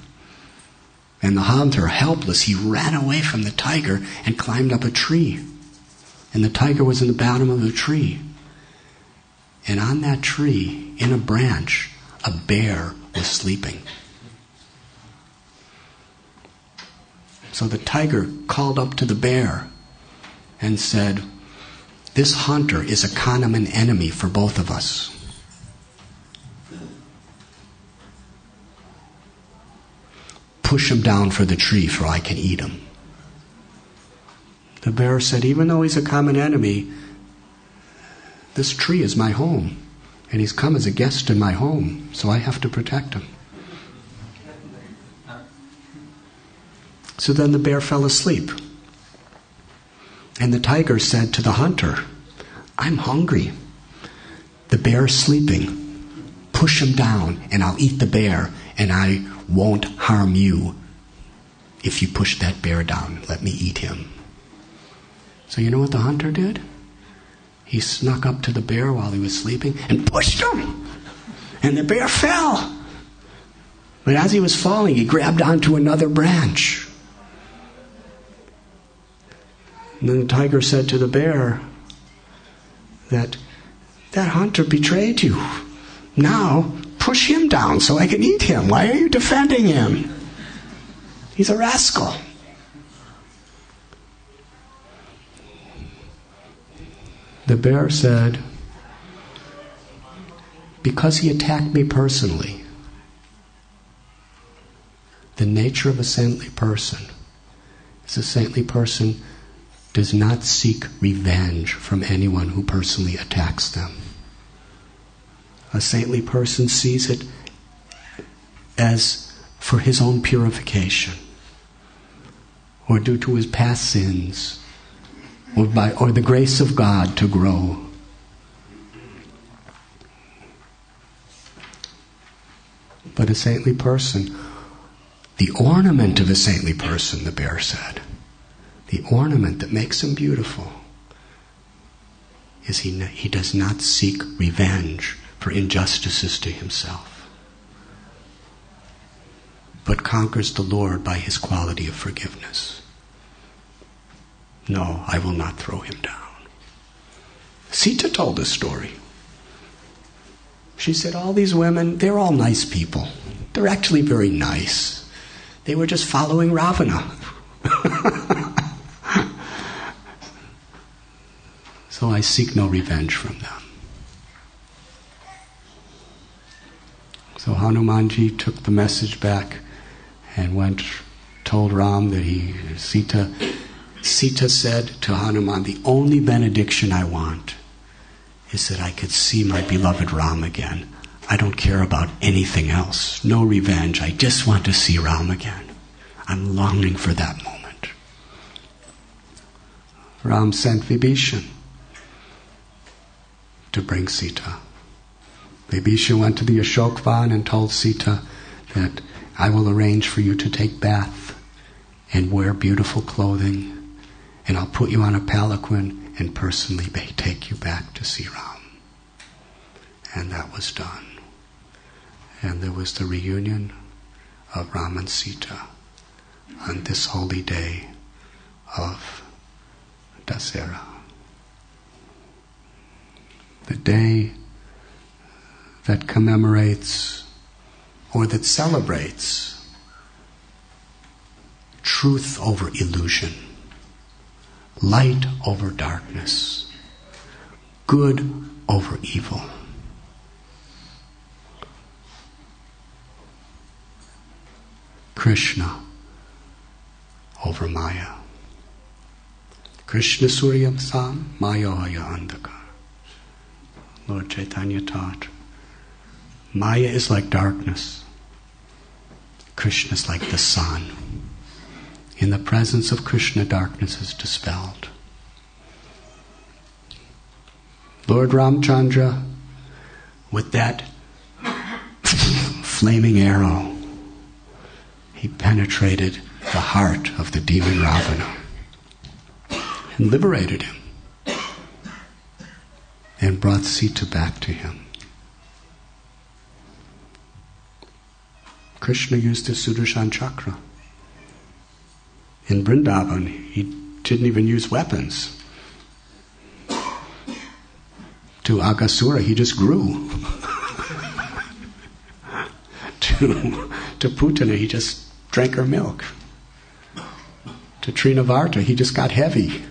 And the hunter, helpless, he ran away from the tiger and climbed up a tree. And the tiger was in the bottom of the tree. And on that tree, in a branch, a bear was sleeping. So the tiger called up to the bear and said, this hunter is a common enemy for both of us. Push him down for the tree, for I can eat him. The bear said, even though he's a common enemy, this tree is my home. And he's come as a guest in my home, so I have to protect him. So then the bear fell asleep. And the tiger said to the hunter, I'm hungry. The bear's sleeping. Push him down, and I'll eat the bear, and I won't harm you. If you push that bear down, let me eat him. So you know what the hunter did? He snuck up to the bear while he was sleeping and pushed him. And the bear fell. But as he was falling, he grabbed onto another branch. And then the tiger said to the bear that hunter betrayed you. Now, push him down so I can eat him. Why are you defending him? He's a rascal. The bear said, because he attacked me personally. The nature of a saintly person is a saintly person does not seek revenge from anyone who personally attacks them. A saintly person sees it as for his own purification, or due to his past sins, or the grace of God to grow. But a saintly person, the ornament of a saintly person, the bear said, the ornament that makes him beautiful is he does not seek revenge for injustices to himself, but conquers the Lord by his quality of forgiveness. No, I will not throw him down. Sita told this story. She said, all these women, they're all nice people. They're actually very nice. They were just following Ravana. So I seek no revenge from them. So Hanumanji took the message back and told Ram that Sita said to Hanuman, the only benediction I want is that I could see my beloved Ram again. I don't care about anything else. No revenge. I just want to see Ram again. I'm longing for that moment. Ram sent Vibhishan to bring Sita. Vibhishan went to the Ashokvan and told Sita that I will arrange for you to take bath and wear beautiful clothing and I'll put you on a palanquin and personally take you back to see Ram. And that was done. And there was the reunion of Ram and Sita on this holy day of Dusshera. The day that commemorates or that celebrates truth over illusion, light over darkness, good over evil. Krishna over Maya. Krishna Suryam Sam Mayaya Andhakar. Lord Chaitanya taught, Maya is like darkness. Krishna is like the sun. In the presence of Krishna, darkness is dispelled. Lord Ramchandra, with that flaming arrow, he penetrated the heart of the demon Ravana and liberated him and brought Sita back to him. Krishna used the Sudarshan Chakra. In Vrindavan, he didn't even use weapons. To Aghasura, he just grew. to Putana, he just drank her milk. To Trinavarta, he just got heavy.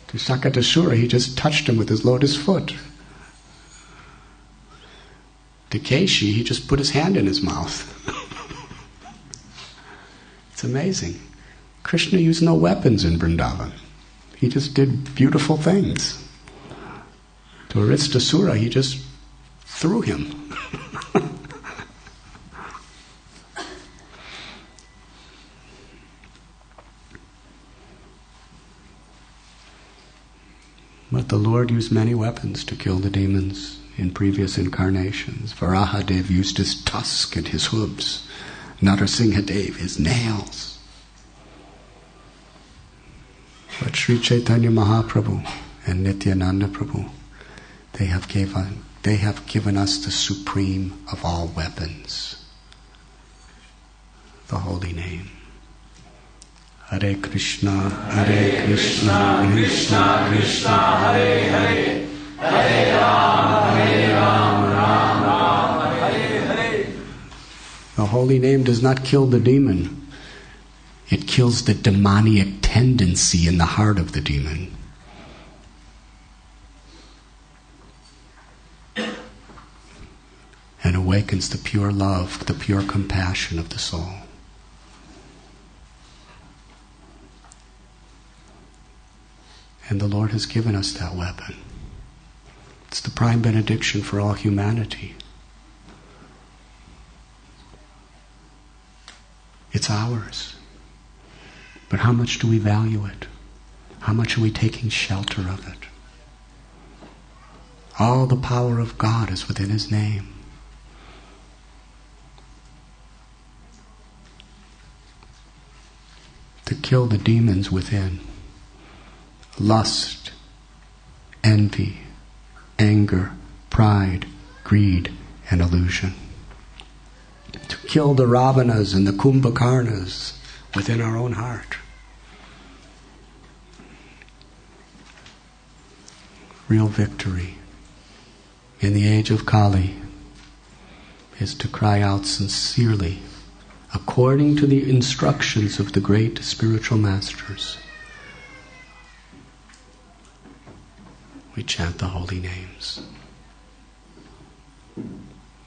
To Sakatasura, he just touched him with his lotus foot. To Keshi, he just put his hand in his mouth. It's amazing. Krishna used no weapons in Vrindavan. He just did beautiful things. To Aristasura, he just threw him. But the Lord used many weapons to kill the demons in previous incarnations. Varahadev used his tusk and his hooves. Narsinghadev, his nails. But Sri Chaitanya Mahaprabhu and Nityananda Prabhu, they have given us the supreme of all weapons, the holy name. Hare Krishna, Krishna Krishna, Hare Hare, Hare Ram, Ram, Hare Hare. The holy name does not kill the demon. It kills the demoniac tendency in the heart of the demon. And awakens the pure love, the pure compassion of the soul. And the Lord has given us that weapon. It's the prime benediction for all humanity. It's ours. But how much do we value it? How much are we taking shelter of it? All the power of God is within His name. To kill the demons within. Lust, envy, anger, pride, greed, and illusion. To kill the Ravanas and the Kumbhakarnas within our own heart. Real victory in the age of Kali is to cry out sincerely, according to the instructions of the great spiritual masters. We chant the holy names.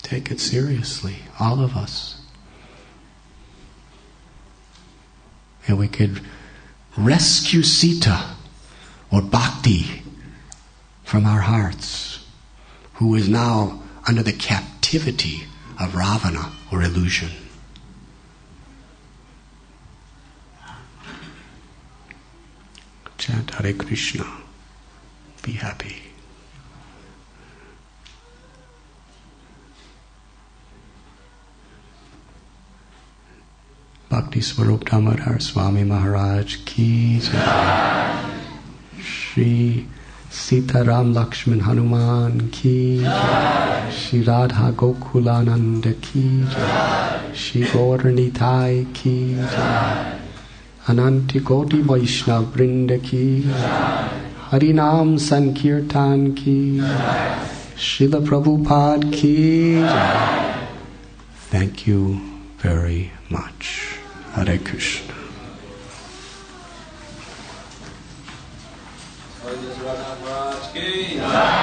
Take it seriously, all of us. And we could rescue Sita or Bhakti from our hearts, who is now under the captivity of Ravana or illusion. Chant Hare Krishna. Be happy. Bhakti Bhakti Swarup Damodar Swami Maharaj ki jai. Shri Sitaram Lakshman Hanuman ki jai. Shri Radha Gokulananda ki jai. Shri Gaur Nitai ki jai. Ananti Koti Vaishnav Vrinda ki jai. Harinam Sankirtan ki jai. Srila Prabhupada ki jai. Thank you very much. Hare Krishna. Radhanath Maharaj ki jai.